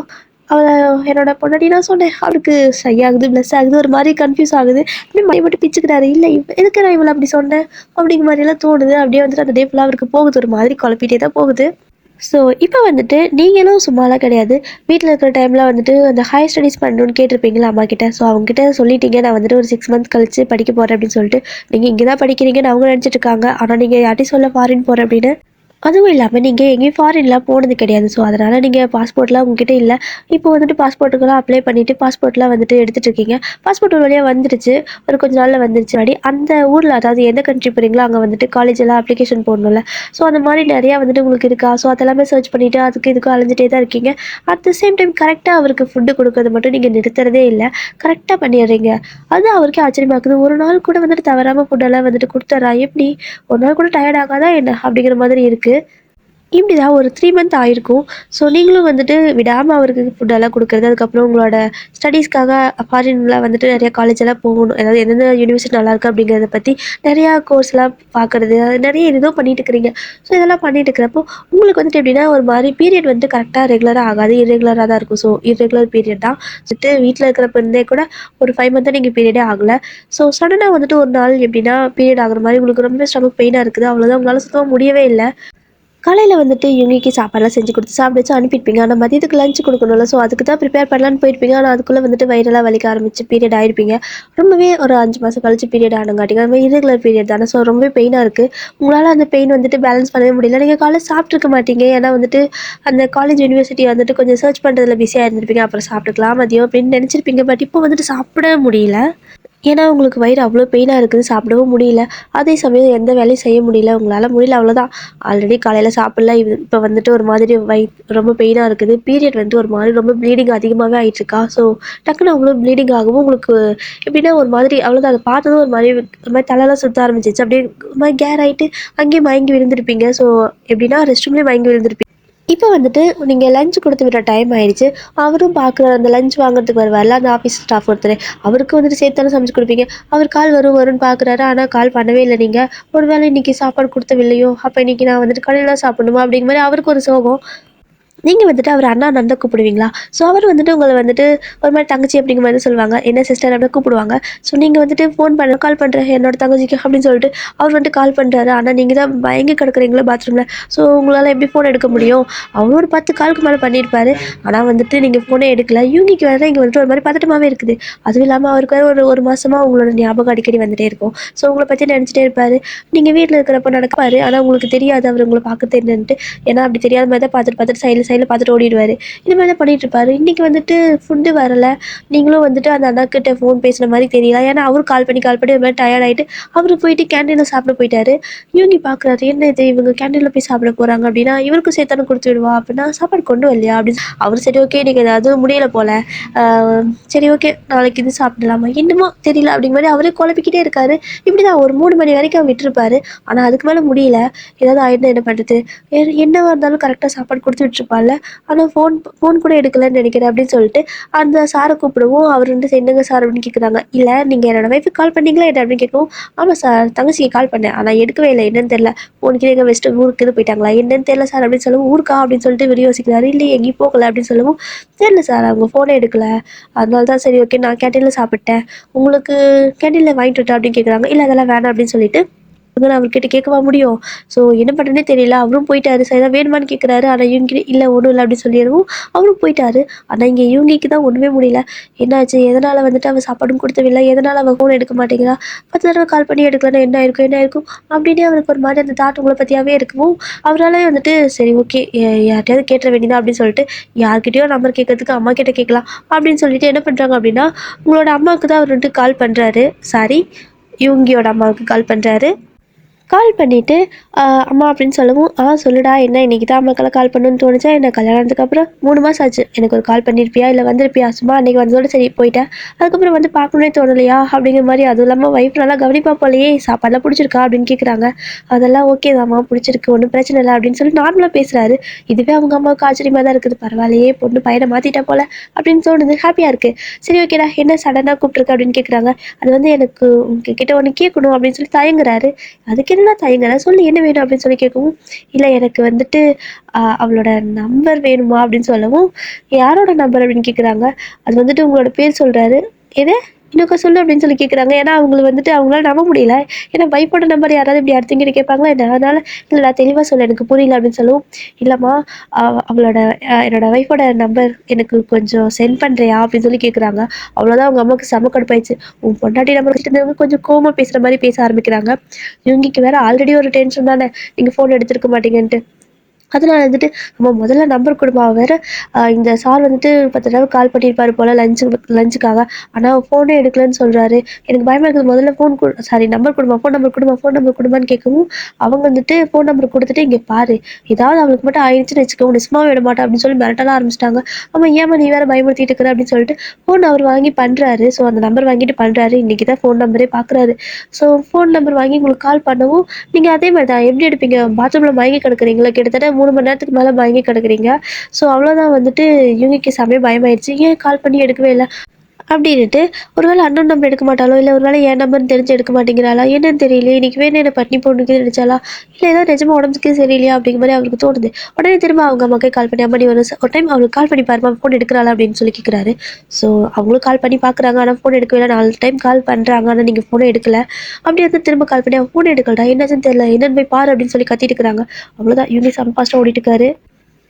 அவளை என்னோட பொண்டாட்டி நான் சொன்னேன். அவளுக்கு சை ஆகுது, ப்ளஸ் ஆகுது, ஒரு மாதிரி கன்ஃபியூஸ் ஆகுது. அப்படியே மைண்ட் மட்டும் பிச்சுக்கிறாரு. இல்லை எதுக்கு நான் இவளை அப்படி சொன்னேன் அப்படிங்கிற மாதிரியெல்லாம் தோணுது. அப்படியே வந்துட்டு அந்த டே ஃபுல்லாக அவருக்கு போகுது, ஒரு மாதிரி குழப்பிட்டே தான் போகுது. ஸோ இப்போ வந்துட்டு நீங்களும் சும்மாலாம் கிடையாது. வீட்டில் இருக்கிற டைமில் வந்துட்டு அந்த ஹையர் ஸ்டடீஸ் பண்ணணும்னு கேட்டிருப்பீங்களா அம்மா கிட்ட. ஸோ அவங்ககிட்ட சொல்லிட்டீங்க, நான் வந்துட்டு ஒரு 6 மந்த் கழிச்சு படிக்க போகிறேன் அப்படின்னு சொல்லிட்டு. நீங்கள் இங்கே தான் படிக்கிறீங்கன்னு அவங்க நினச்சிட்டு இருக்காங்க. ஆனால் நீங்கள் யார்ட்டையும் சொல்ல ஃபாரின் போகிறேன் அப்படின்னு. அதுவும் இல்லாமல் நீங்கள் எங்கேயும் ஃபாரின்லாம் போனது கிடையாது. ஸோ அதனால் நீங்கள் பாஸ்போர்ட்லாம் உங்ககிட்ட இல்லை. இப்போ வந்துட்டு பாஸ்போர்ட்டுக்கெல்லாம் அப்ளை பண்ணிவிட்டு பாஸ்போர்ட்லாம் வந்துட்டு எடுத்துகிட்டு இருக்கீங்க. பாஸ்போர்ட் ஒரு வழியாக வந்துடுச்சு, ஒரு கொஞ்ச நாளில் வந்துடுச்சு. அப்படி அந்த ஊரில், அதாவது எந்த கண்ட்ரி போகிறீங்களோ அங்கே வந்துட்டு காலேஜ் எல்லாம் அப்ளிகேஷன் போடணும்ல. ஸோ அந்த மாதிரி நிறையா வந்துட்டு உங்களுக்கு இருக்கா. ஸோ அதெல்லாமே சர்ச் பண்ணிவிட்டு அதுக்கு இதுக்கும் அலைஞ்சிட்டே தான் இருக்கீங்க. அட் த சேம் டைம் கரெக்டாக அவருக்கு ஃபுட்டு கொடுக்கறது மட்டும் நீங்கள் நிறுத்துறதே இல்லை, கரெக்டாக பண்ணிடுறீங்க. அது அவருக்கே ஆச்சரியமாக்குது. ஒரு நாள் கூட வந்துட்டு தவறாமல் ஃபுட்டெல்லாம் வந்துட்டு கொடுத்துட்றா, எப்படி ஒரு நாள் கூட டயர்ட் ஆகாதா என்ன அப்படிங்கிற மாதிரி இருக்குது. இப்படி தான் ஒரு 3 மந்த் ஆயிருக்கும். ஸோ நீங்களும் வந்துட்டு விடாமல் அவருக்கு ஃபுட்டெல்லாம் கொடுக்குறது, அதுக்கப்புறம் உங்களோட ஸ்டடீஸ்க்காக ஃபாரின்ல வந்துட்டு நிறையா காலேஜெல்லாம் போகணும், அதாவது எந்தெந்த யூனிவர்சிட்டி நல்லாயிருக்கு அப்படிங்கிறத பற்றி நிறையா கோர்ஸ்லாம் பார்க்குறது, அது நிறைய இதுவும் பண்ணிட்டு இருக்கிறீங்க. ஸோ இதெல்லாம் பண்ணிட்டு இருக்கிறப்போ உங்களுக்கு வந்துட்டு எப்படின்னா ஒரு மாதிரி பீரியட் வந்துட்டு கரெக்டாக ரெகுலராக ஆகாது, இரெகுலராக தான் இருக்கும். ஸோ இரெகுலர் பீரியட் தான் வந்துட்டு வீட்டில் இருக்கிறப்ப இருந்தே கூட ஒரு 5 மந்த்தாக நீங்கள் பீரியடே ஆகலை. ஸோ சடனாக வந்துட்டு ஒரு நாள் எப்படின்னா பீரியட் ஆகுற மாதிரி உங்களுக்கு ரொம்ப ஸ்டமக் பெயினாக இருக்குது, அவ்வளோதான், உங்களால் சுத்தமாக முடியவே இல்லை. காலையில் வந்துட்டு இவங்களுக்கு சாப்பாடெல்லாம் செஞ்சு கொடுத்து சாப்பிட வச்சு அனுப்பியிருப்பீங்க. ஆனால் மதியத்துக்கு லஞ்ச் கொடுக்கணும்ல, ஸோ அதுக்கு தான் ப்ரிப்பேர் பண்ணலான்னு போயிருப்பீங்க. ஆனால் அதுக்குள்ளே வந்துட்டு வயிறெல்லாம் வலிக்க ஆரம்பிச்சு பீரியட் ஆகிருப்பீங்க. ரொம்பவே ஒரு 5 மாதம் கழிச்சு பீரியட் ஆனங்காட்டிங்க அது மாதிரி இரெகுலர் பீரியட் தானே. ஸோ ரொம்ப பெயினாக இருக்குது. உங்களால் அந்த பெயின் வந்துட்டு பேலன்ஸ் பண்ணவே முடியல. நீங்கள் காலையில் சாப்பிட்ருக்க மாட்டீங்க, ஏன்னா வந்துட்டு அந்த காலேஜ் யூனிவர்சிட்டி வந்துட்டு கொஞ்சம் சர்ச் பண்ணுறதுல பிஸியாக இருந்திருப்பீங்க. அப்புறம் சாப்பிட்டுக்கலாம் மதியம் அப்படின்னு நினச்சிருப்பீங்க. பட் இப்போ வந்துட்டு சாப்பிட முடியல, ஏன்னா உங்களுக்கு வயிறு அவ்வளோ பெயினாக இருக்குது, சாப்பிடவும் முடியல. அதே சமயம் எந்த வேலையும் செய்ய முடியல, உங்களால் முடியல, அவ்வளோதான். ஆல்ரெடி காலையில் சாப்பிடல, இப்போ வந்துட்டு ஒரு மாதிரி ரொம்ப பெயினாக இருக்குது. பீரியட் வந்துட்டு ஒரு மாதிரி ரொம்ப ப்ளீடிங் அதிகமாகவே ஆகிட்டுருக்கா. ஸோ டக்குன்னு அவ்வளோ ப்ளீடிங் ஆகவும் உங்களுக்கு எப்படின்னா ஒரு மாதிரி அவ்வளோதான். அதை பார்த்ததும் ஒரு மாதிரி தலையெல்லாம் சுற்ற ஆரம்பிச்சிச்சு. அப்படியே ஒரு மாதிரி கேர் ஆகிட்டு அங்கேயே மயங்கி விழுந்திருப்பீங்க. ஸோ எப்படின்னா ரெஸ்ட் ரூம்லேயே மயங்கி விழுந்திருப்பீங்க. இப்போ வந்துட்டு நீங்கள் லஞ்ச் கொடுத்து விடுற டைம் ஆயிடுச்சு. அவரும் பார்க்குற அந்த லஞ்ச் வாங்குறதுக்கு வருவார்ல அந்த ஆஃபீஸ் ஸ்டாஃப் ஒருத்தர், அவருக்கு வந்துட்டு சேர்த்து தானே சமைச்சு கொடுப்பீங்க. அவர் கால் வரும்னு பார்க்குறாரு, ஆனால் கால் பண்ணவே இல்லை. நீங்கள் ஒரு வேளை இன்றைக்கி சாப்பாடு கொடுத்தவில்லையோ, அப்போ இன்றைக்கி நான் வந்துட்டு கடையில் தான் சாப்பிடணுமா அப்படிங்கிற மாதிரி அவருக்கு ஒரு சோகம். நீங்கள் வந்துட்டு அவர் அண்ணா அண்ணன் தான் கூப்பிடுவீங்களா. ஸோ அவர் வந்துட்டு உங்களை வந்துட்டு ஒரு மாதிரி தங்கச்சி அப்படிங்கிற மாதிரி சொல்லுவாங்க, என்ன சிஸ்டர் அப்படின்னு கூப்பிடுவாங்க. ஸோ நீங்கள் வந்துட்டு ஃபோன் பண்ண கால் பண்ணுறேன் என்னோட தங்கச்சிக்கு அப்படின்னு சொல்லிட்டு அவர் வந்துட்டு கால் பண்ணுறாரு. ஆனால் நீங்கள் தான் பயங்கி கிடக்குறீங்களா பாத்ரூமில். ஸோ உங்களால் எப்படி ஃபோன் எடுக்க முடியும். அவர் ஒரு 10 காலுக்கு மேலே பண்ணியிருப்பாரு, ஆனால் வந்துட்டு நீங்கள் ஃபோனே எடுக்கல. யூனிக்கு வேறு இங்கே வந்துட்டு ஒரு மாதிரி பதட்டமாகவே இருக்குது. அதுவும் இல்லாமல் அவருக்கு வேறு ஒரு மாதமாக உங்களோட ஞாபகம் அடிக்கடி வந்துகிட்டே இருக்கும். ஸோ உங்களை பற்றி நினச்சிட்டே இருப்பார். நீங்கள் வீட்டில் இருக்கிறப்ப நடப்பார், ஆனால் உங்களுக்கு தெரியாது அவர் உங்களை பார்க்க தெரிஞ்சுன்ட்டு. ஏன்னா அப்படி தெரியாத மாதிரி தான் பார்த்துட்டு சைடில் சைடில் பார்த்துட்டு ஓடிடுவார். இது மாதிரி தான் பண்ணிட்டு இருப்பாரு. இன்றைக்கி வந்துட்டு ஃபுட்டு வரலை, நீங்களும் வந்துட்டு அந்த அண்ணாக்கிட்ட ஃபோன் பேசுன மாதிரி தெரியல. ஏன்னா அவரும் கால் பண்ணி இது மாதிரி டயர்ட் ஆகிட்டு அவர் போயிட்டு கேண்டீனில் சாப்பிட போயிட்டாரு. யூங்கி பார்க்குறாரு, என்ன இது இவங்க கேண்டீனில் போய் சாப்பிட போகிறாங்க அப்படின்னா, இவருக்கும் சேர்த்தானு கொடுத்து விடுவா அப்படின்னா சாப்பாடு கொண்டு வரலையா அப்படின்னு அவர் சரி ஓகே இன்றைக்கி ஏதாவது முடியலை போல், சரி ஓகே நாளைக்கு இது சாப்பிடலாமா இன்னுமோ தெரியல அப்படிங்கிற மாதிரி அவரே குழப்பிக்கிட்டே இருக்காரு. இப்படி தான் ஒரு 3 மணி வரைக்கும் அவர் விட்டுருப்பாரு. ஆனால் அதுக்கு மேலே முடியல, ஏதாவது ஆயிருந்தா என்ன பண்ணுறது, என்னவா இருந்தாலும் கரெக்டாக சாப்பாடு கொடுத்து விட்டுருப்பாள்ல, ஆனால் ஃபோன் கூட எடுக்கலைன்னு நினைக்கிறேன் அப்படின்னு சொல்லிட்டு அந்த சாரை கூப்பிடுவோம். அவர் வந்து என்னங்க சார் அப்படின்னு கேட்குறாங்க. இல்லை நீங்கள் என்னோட ஒய்ஃபுக்கு கால் பண்ணீங்களா என்ன அப்படின்னு கேட்கவும், ஆமாம் சார் தங்கச்சிக்கு கால் பண்ணேன் ஆனால் எடுக்கவே இல்லை, என்னன்னு தெரியல, ஃபோனுக்கு எங்கள் வெஸ்ட்டு ஊருக்கு இது போயிட்டாங்களா என்னன்னு தெரியல சார் அப்படின்னு சொல்லவும், ஊருக்கா அப்படின்னு சொல்லிட்டு வெளியே யோசிக்கிறாரு. இல்லை எங்கேயும் போகலை அப்படின்னு சொல்லவும், தெரியல சார் அவங்க ஃபோனே எடுக்கலை, அதனால தான் சரி ஓகே நான் கேண்டீனில் சாப்பிட்டேன், உங்களுக்கு கேண்டீனில் வாங்கிட்டு விட்டேன் அப்படின்னு கேட்குறாங்க. இல்லை அதெல்லாம் வேணாம் அப்படின்னு சொல்லிட்டு அவர்கிட்ட கேட்கவா முடியும். ஸோ என்ன பண்ணுறதுனே தெரியல, அவரும் போயிட்டாரு. சரி ஏதாவது வேணுமான்னு கேட்குறாரு. ஆனால் இவங்க இல்லை ஒன்றும் இல்லை அப்படின்னு சொல்லிடவும் அவரும் போயிட்டாரு. ஆனால் இங்கே இவங்கிக்கு தான் ஒன்றுமே முடியல. என்னாச்சு, எதனால் வந்துட்டு அவள் சாப்பாடும் கொடுத்தவில்லை, எதனால் அவள் ஃபோன் எடுக்க மாட்டேங்கிறா, 10 தடவை கால் பண்ணி எடுக்கலன்னா என்ன இருக்கும் அப்படின்னு அவருக்கு ஒரு மாதிரி அந்த தாட் உங்களை பற்றியாவே இருக்கவும் அவரால் வந்துட்டு சரி ஓகே யார்கிட்டயாவது கேட்டுற வேண்டியதான் அப்படின்னு சொல்லிட்டு யார்கிட்டயோ நம்பர் கேட்கறதுக்கு அம்மா கிட்ட கேட்கலாம் அப்படின்னு சொல்லிட்டு என்ன பண்ணுறாங்க அப்படின்னா, உங்களோட அம்மாவுக்கு தான் அவர் வந்துட்டு கால் பண்ணுறாரு. சாரி, இவங்கியோட அம்மாவுக்கு கால் பண்ணுறாரு. கால் பண்ணிவிட்டு அம்மா அப்படின்னு சொல்லவும், சொல்லுடா என்ன இன்றைக்கி தான் அம்மாக்கெல்லாம் கால் பண்ணணும்னு தோணுச்சா என்ன, கல்யாணத்துக்கப்புறம் 3 மாதம் ஆச்சு, எனக்கு ஒரு கால் பண்ணியிருப்பியா இல்லை வந்திருப்பியா, சும்மா அன்றைக்கி வந்ததோடு சரி போயிட்டேன், அதுக்கப்புறம் வந்து பார்க்கணுன்னே தோணலையா அப்படிங்கிற மாதிரி. அதுவும் இல்லாமல் ஒய்ஃப் நல்லா கவனிப்பா போலையே, சாப்பாடெலாம் பிடிச்சிருக்கா அப்படின்னு கேட்குறாங்க. அதெல்லாம் ஓகே தான்மா பிடிச்சிருக்கு ஒன்றும் பிரச்சனை இல்லை அப்படின்னு சொல்லி நார்மலாக பேசுகிறாரு. இதுவே அவங்க அம்மாவுக்கு ஆச்சரியமாக தான் இருக்குது. பரவாயில்லையே பொண்ணு பையனை மாற்றிட்டா போல அப்படின்னு தோணுது, ஹாப்பியாக இருக்குது. சரி ஓகேடா என்ன சடனாக கூப்பிட்ருக்கு அப்படின்னு கேட்குறாங்க. அது வந்து எனக்கு உங்ககிட்ட ஒன்று கேட்கணும் அப்படின்னு சொல்லி தயங்குறாரு. அதுக்கு என்னடா தயங்கல, சொல்லு என்ன வேணும் அப்படின்னு சொல்லி கேட்கவும், இல்லை எனக்கு வந்துட்டு அவளோட நம்பர் வேணுமா அப்படின்னு சொல்லவும், யாரோட நம்பர் அப்படின்னு கேட்குறாங்க. அது வந்துட்டு உங்களோட பேர் சொல்கிறாரு. எது இன்னொக்கா சொல்லு அப்படின்னு சொல்லி கேட்குறாங்க. ஏன்னா அவங்களுக்கு வந்துட்டு அவங்களால நம்ப முடியல. ஏன்னா வைஃபோட நம்பர் யாராவது இப்படி அடுத்தவங்கிட்ட கேட்பாங்களா என்ன, அதனால இல்லை தெளிவாக சொல்ல எனக்கு புரியல அப்படின்னு சொல்லவும், இல்லைம்மா அவளோட என்னோட ஒய்ஃபோட நம்பர் எனக்கு கொஞ்சம் சென்ட் பண்ணுறியா அப்படின்னு சொல்லி கேட்குறாங்க. அவ்வளோதான் அவங்க அம்மாவுக்கு செம கடுப்பாயிடுச்சு. உன் பொண்டாட்டி நம்பர் வச்சுட்டு இருந்தவங்க கொஞ்சம் கோவமாக பேசுகிற மாதிரி பேச ஆரம்பிக்கிறாங்க. இவங்களுக்கு வேற ஆல்ரெடி ஒரு டென்ஷன் தானே, நீங்கள் ஃபோன் எடுத்துருக்க மாட்டீங்கன்ட்டு. அதனால வந்துட்டு நம்ம முதல்ல நம்பர் கொடுப்பா வேறு. இந்த சார் வந்துட்டு 10 தடவை கால் பண்ணியிருப்பாரு போல் லஞ்சுக்காக, ஆனால் ஃபோனே எடுக்கலன்னு சொல்கிறாரு. எனக்கு பயமாக இருக்குது, முதல்ல நம்பர் கொடுமா, ஃபோன் நம்பர் கொடுமான்னு கேட்கவும், அவங்க வந்துட்டு ஃபோன் நம்பர் கொடுத்துட்டு இங்கே பாரு, ஏதாவது அவளுக்கு மட்டும் ஆயிடுச்சுன்னு வச்சுக்கோ உன்னை சும்மா விட மாட்டேன் அப்படின்னு சொல்லி மிரட்டலாம் ஆரம்பிச்சிட்டாங்க. ஆமாம் ஏமா நீ வேறு பயமுறுத்திட்டு இருக்கிற அப்படின்னு சொல்லிட்டு ஃபோன் அவர் வாங்கி பண்ணுறாரு. ஸோ அந்த நம்பர் வாங்கிட்டு பண்ணுறாரு. இன்றைக்கி தான் ஃபோன் நம்பரே பார்க்குறாரு. ஸோ ஃபோன் நம்பர் வாங்கி உங்களுக்கு கால் பண்ணவும், நீங்கள் அதே மாதிரி தான் எப்படி எடுப்பீங்க, பாத்ரூமில் மயங்கி கிடக்குறீங்களா, கிட்டத்தட்ட 3 மணி நேரத்துக்கு மேலே மயங்கி கிடக்குறீங்க. ஸோ அவ்வளோதான் வந்துட்டு யூகிக்கு செமையா பயமாயிடுச்சு. ஏன் கால் பண்ணி எடுக்கவே இல்லை அப்படின்ட்டு, ஒருவேளை அன்னோன் நம்பர் எடுக்க மாட்டாளோ, இல்லை ஒருவேளை என் நம்பர்னு தெரிஞ்சு எடுக்க மாட்டேங்கிறாளா என்னன்னு தெரியலையே, இன்னைக்கு வேணும் என்ன பட்னி போடணுக்குன்னு நினைச்சாலா, இல்லை ஏதாவது நிஜமா உடம்புக்கு சரியில்லையா அப்படிங்கிற மாதிரி அவருக்கு தோணுது. உடனே திரும்ப அவங்க அம்மாக்கே கால் பண்ணி, அம்மா நீ ஒரு டைம் அவளுக்கு கால் பண்ணி பாருமா ஃபோன் எடுக்கிறாளா அப்படின்னு சொல்லி கேட்குறாரு. ஸோ அவங்களும் கால் பண்ணி பார்க்குறாங்க, ஆனால் ஃபோன் எடுக்கவே இல்லை. 4 டைம் கால் பண்ணுறாங்க, ஆனால் நீங்கள் ஃபோனை எடுக்கல. அப்படி வந்து திரும்ப கால் பண்ணி அவன் ஃபோன் எடுக்கலடா என்னாச்சுன்னு தெரியல, என்னன்னு போய் பாரு அப்படின்னு சொல்லி கத்திட்டு இருக்கிறாங்க. அவ்வளோதான் இவங்க செம்ம ஃபாஸ்ட்டாக ஓடிட்டு இருக்காரு.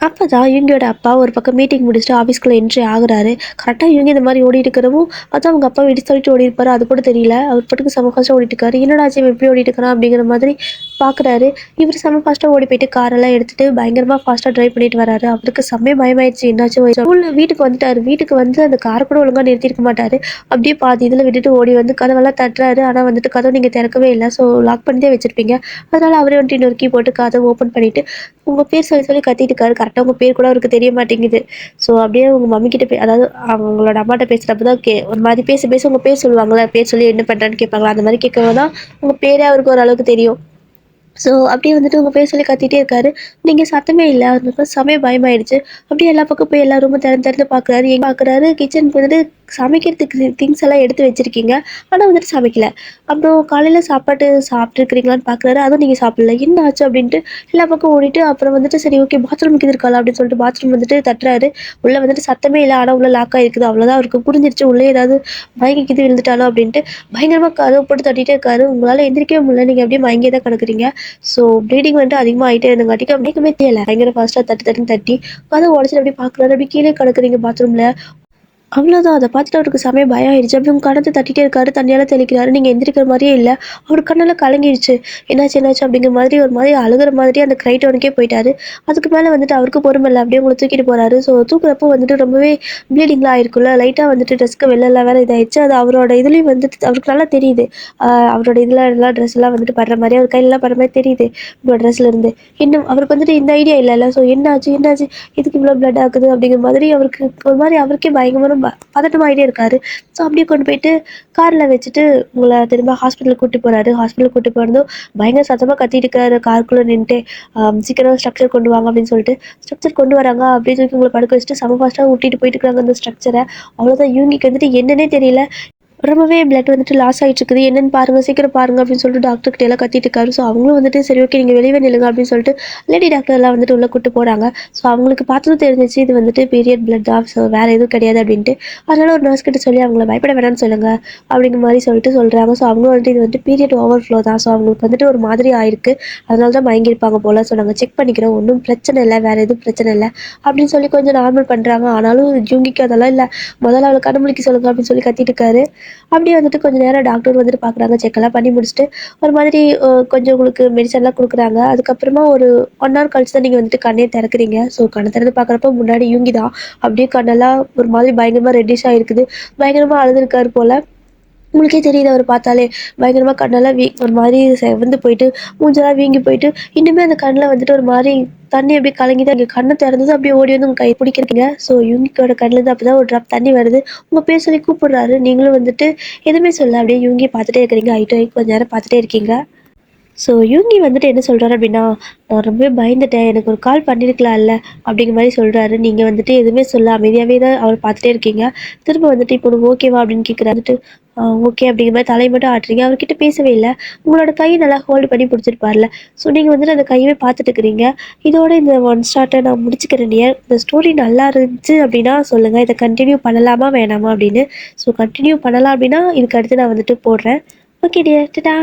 அப்போ தான் இவங்களோட அப்பா ஒரு பக்கம் மீட்டிங் முடிச்சுட்டு ஆஃபீஸ்க்குள்ளே என்ட்ரி ஆகுறாரு. கரெக்டாக இவங்க இந்த மாதிரி ஓடிட்டு இருக்கிறவும், அதான் அவங்க அப்பா இடி சொல்லிட்டு ஓடி இருப்பாரு, அது கூட தெரியல. அவர் பாட்டுக்கு செம ஃபாஸ்ட்டாக ஓடிட்டு இருக்காரு. என்னடா ஆச்சு இவன் எப்படி ஓடிட்டு இருக்கிறான் அப்படிங்கிற மாதிரி பார்க்குறாரு. இவர் செம ஃபாஸ்ட்டாக ஓடி போயிட்டு காரெல்லாம் எடுத்துகிட்டு பயங்கரமாக ஃபாஸ்ட்டாக ட்ரைவ் பண்ணிட்டு வராரு. அவருக்கு செம்மையா பயமாயிடுச்சு, என்னாச்சு ஸ்கூலில் வீட்டுக்கு வந்துட்டார். வீட்டுக்கு வந்து அந்த காரை கூட ஒழுங்காக நிறுத்திருக்க மாட்டார். அப்படியே பாதி இதில் விட்டுட்டு ஓடி வந்து கதவெல்லாம் தட்டுறாரு. ஆனால் வந்துட்டு கதவை நீங்கள் திறக்கவே இல்லை, ஸோ லாக் பண்ணி தான் வச்சுருப்பீங்க. அதனால் அவரே வந்துட்டு இன்னொரு கீ போட்டு கதவை ஓப்பன் பண்ணிவிட்டு உங்கள் பேர் சொல்லி சொல்லி கத்திட்டு இருக்காரு. கரெக்டாக உங்கள் பேர் கூட அவருக்கு தெரிய மாட்டேங்குது. ஸோ அப்படியே உங்கள் மம்மி கிட்ட அதாவது அவங்களோட அம்மாட்ட பேசுகிறப்ப தான் ஒரு மாதிரி பேச பேச உங்கள் பேர் சொல்லுவாங்களே, பேர் சொல்லி என்ன பண்ணுறான்னு கேட்பாங்களா, அந்த மாதிரி கேட்கவும் தான் உங்கள் பேரே அவருக்கு ஓரளவுக்கு தெரியும். ஸோ அப்படியே வந்துட்டு உங்கள் பேர் சொல்லி கத்திட்டே இருக்காரு. நீங்கள் சத்தமே இல்லை, அவருக்கு செமையா பயமாயிடுச்சு. அப்படியே எல்லா பக்கம் போய் எல்லா ரூமும் திறந்து திறந்து பார்க்குறாரு. எங்கே பார்க்குறாரு, கிச்சனுக்கு வந்துட்டு சமைக்கிறதுக்கு திங்ஸ் எல்லாம் எடுத்து வச்சுருக்கீங்க, ஆனால் வந்துட்டு சமைக்கல. அப்புறம் காலையில் சாப்பாட்டு சாப்பிட்ருக்கிறீங்களான்னு பார்க்குறாரு, அதுவும் நீங்கள் சாப்பிடல, என்ன ஆச்சு அப்படின்ட்டு எல்லா பக்கம் ஓடிட்டு அப்புறம் வந்துட்டு சரி ஓகே பாத்ரூமுக்கு இது இருக்காளா அப்படின்னு சொல்லிட்டு பாத்ரூம் வந்துட்டு தட்டுறாரு. உள்ளே வந்துட்டு சத்தமே இல்லை, ஆனால் உள்ள லாக் ஆகிருக்குது. அவ்வளோதான் அவருக்கு புரிஞ்சிருச்சு, உள்ளே ஏதாவது மயங்கிக்கிது விழுந்துட்டாலோ அப்படின்ட்டு பயங்கரமாக கதவை போட்டு தட்டிகிட்டே இருக்காரு. உங்களால் எந்திரிக்கவே முடியல, நீங்கள் அப்படியே மயங்கியே தான் கிடக்குறீங்க. ஸோ ப்ளீடிங் வந்துட்டு அதிகமாக ஆகிட்டே இருந்தங்காட்டிக்கு அப்படியே தெரியல பயங்கர ஃபாஸ்ட்டாக தட்டி தட்டி கதை உடச்சிட்டு அப்படியே பார்க்குறாரு. அப்படியே கீழே கிடக்குறீங்க பாத்ரூமில். அவ்வளோதான். அத பார்த்துட்டு அவருக்கு செமையா பயம் ஆயிடுச்சு. அப்படியே உங்க கண்ணத்த தட்டிட்டே இருக்காரு. தண்ணியால தெளிக்கிறாரு. நீங்க எந்திரிக்கிற மாரியே இல்ல. அவரு கண்ணெல்லாம் கலங்கிடுச்சு. என்னாச்சு, என்னாச்சு அப்படிங்கிற மாதிரி ஒரு மாரி அழுகுற மாதிரி அந்த கிரை டவுனுக்கே போயிட்டாரு. அதுக்கு மேல வந்துட்டு அவருக்கு பொறுமை இல்ல. அப்படியே உங்கள தூக்கிட்டு போறாரு. ஸோ தூக்குறப்போ வந்துட்டு ரொம்பவே ப்ளீடிங்லாம் ஆயிருக்குல்ல. லைட்டா வந்துட்டு ட்ரெஸ்க்கு வெள்ளலாம் வேற இதாயிடுச்சு. அது அவரோட இதுலயும் வந்துட்டு அவருக்கு நல்லா தெரியுது. அவரோட இதுல எல்லாம் ட்ரெஸ்லாம் வந்துட்டு படுற மாரி, அவர் கையிலலாம் படுற மாரி தெரியுது. உங்களோட ட்ரெஸ்ல இருந்து. இன்னும் அவருக்கு வந்துட்டு இந்த ஐடியா இல்லல்ல. ஸோ என்னாச்சு, என்னாச்சு? எதுக்கு இவ்வளோ பிளட் ஆகுது? அப்படிங்கிற மாதிரி அவருக்கு ஒரு மாரி அவருக்கே பயங்கரமான பதட்டமாயிட்டே இருக்காரு. ஸோ அப்படியே கொண்டு போயிட்டு கார்ல வச்சுட்டு உங்கள திரும்ப ஹாஸ்பிட்டலுக்கு கூட்டிட்டு போறாரு. ஹாஸ்பிட்டலுக்கு கூட்டிட்டு போனதும் பயங்கர சத்தமா கத்திட்டு இருக்காரு காருக்குள்ள நின்னுட்டு. சீக்கிரம் ஸ்ட்ரக்சர் கொண்டு வாங்க அப்படின்னு சொல்லிட்டு, ஸ்ட்ரக்சர் கொண்டு வராங்க. அப்படியே தூக்கி உங்கள படுக்க வச்சுட்டு செம ஃபாஸ்ட்டா ஊட்டிட்டு போயிட்டு இருக்காங்க அந்த ஸ்ட்ரக்சர. அவ்வளோதான் யூனிக்கு வந்துட்டு என்னன்னே தெரியல. ரொம்பவே பிளட் வந்துட்டு லாஸ் ஆயிட்டு இருக்குது. என்னன்னு பாருங்க, சீக்கிரம் பாருங்க அப்படின்னு சொல்லிட்டு டாக்டர் கிட்ட எல்லாம் கத்திட்டு இருக்காரு. ஸோ அவங்களும் வந்துட்டு சரி ஓகே நீங்க வெளியே நில்லுங்க அப்படின்னு சொல்லிட்டு லேடி டாக்டர் எல்லாம் வந்துட்டு உள்ள கூட்டு போறாங்க. ஸோ அவங்களுக்கு பார்த்ததும் தெரிஞ்சிச்சு இது வந்துட்டு பீரியட் பிளட் தான். ஸோ வேற எதுவும் கிடையாது அப்படின்ட்டு. அதனால ஒரு நர்ஸ் கிட்ட சொல்லி அவங்கள பயப்பட வேணாம்னு சொல்லுங்க அப்படிங்கிற மாதிரி சொல்லிட்டு சொல்றாங்க. ஸோ அவங்களும் வந்துட்டு இது வந்துட்டு பீரியட் ஓவர்ஃப்ளோ தான். ஸோ அவங்களுக்கு வந்துட்டு ஒரு மாதிரி ஆயிருக்கு. அதனால தான் மயங்கியிருப்பாங்க போல. ஸோ நாங்கள் செக் பண்ணிக்கிறோம். ஒன்றும் பிரச்சனை இல்லை, வேற எதுவும் பிரச்சனை இல்லை அப்படின்னு சொல்லி கொஞ்சம் நார்மல் பண்றாங்க. ஆனாலும் ஜூங்கிக்கு அதெல்லாம் இல்லை. முதல்ல அவளை கண்டுபிடிக்க சொல்லுங்க அப்படின்னு சொல்லி கத்திட்டு இருக்காரு. அப்படியே வந்துட்டு கொஞ்சம் நேரம் டாக்டர் வந்துட்டு பார்க்குறாங்க. செக்கெல்லாம் பண்ணி முடிச்சுட்டு ஒரு மாதிரி கொஞ்சம் உங்களுக்கு மெடிசன்லாம் குடுக்குறாங்க. அதுக்கப்புறமா ஒரு 1 ஹவர் கழிச்சு தான் நீங்க வந்துட்டு கண்ணே திறக்கிறீங்க. ஸோ கண்ண திறந்து பார்க்குறப்போ முன்னாடி யூங்கி தான். அப்படியே கண்ணெல்லாம் ஒரு மாதிரி பயங்கரமா ரெட்டிஷ்ஷா இருக்குது. பயங்கரமா அழுதுருக்காரு போல. உங்களுக்கே தெரியுது அவர பார்த்தாலே. பயங்கரமா கண்ணெல்லாம் ஒரு மாரி செவந்து போயிட்டு, மூஞ்செல்லாம் வீங்கி போயிட்டு, இன்னுமே அந்த கண்ல வந்துட்டு ஒரு மாரி தண்ணி அப்படியே கலங்கி தான் இருக்கு. கண்ண திறந்ததும் அப்படியே ஓடி வந்து உங்க கைய பிடிக்கிறீங்க. ஸோ யூங்கிக்கோட கண்லேருந்து அப்பதான் ஒரு ட்ராப் தண்ணி வருது. உங்க பேர் சொல்லி கூப்பிடுறாரு. நீங்களும் வந்துட்டு எதுவுமே சொல்லல. அப்படியே யூங்கிய பார்த்துட்டே இருக்கிறீங்க. ஐ டு ஐ கொஞ்ச நேரம் பார்த்துட்டே இருக்கீங்க. ஸோ யூங்கி வந்துட்டு என்ன சொல்றாரு அப்படின்னா, "நான் ரொம்பவே பயந்துட்டேன். எனக்கு ஒரு கால் பண்ணியிருக்கலாம்ல." அப்படிங்கிற மாரி சொல்றாரு. நீங்க வந்துட்டு எதுவுமே சொல்ல அமைதியாவே தான் அவர பார்த்துட்டே இருக்கீங்க. திரும்ப வந்துட்டு, "இப்போ உனக்கு ஓகேவா?" அப்படின்னு கேட்குறாரு. வந்துட்டு, ஓகே." அப்படிங்கிற மாரி தலைய மட்டும் ஆட்டுறீங்க. அவர்கிட்ட பேசவே இல்ல. உங்களோட கைய நல்லா ஹோல்டு பண்ணி பிடிச்சிருப்பார்ல. ஸோ நீங்க வந்துட்டு அந்த கையவே பார்த்துட்டு இருக்கிறீங்க. இதோட இந்த ஒன் ஷாட்ட நான் முடிச்சுக்கிறேன் டியர். இந்த ஸ்டோரி நல்லா இருந்துச்சு அப்படின்னா சொல்லுங்க. இத கன்டின்யூ பண்ணலாமா வேணாமா அப்படின்னு. ஸோ கன்டின்யூ பண்ணலாம் அப்படின்னா, இதுக்கு அடுத்து நான் வந்துட்டு போடுறேன். Okay dear. டாடா.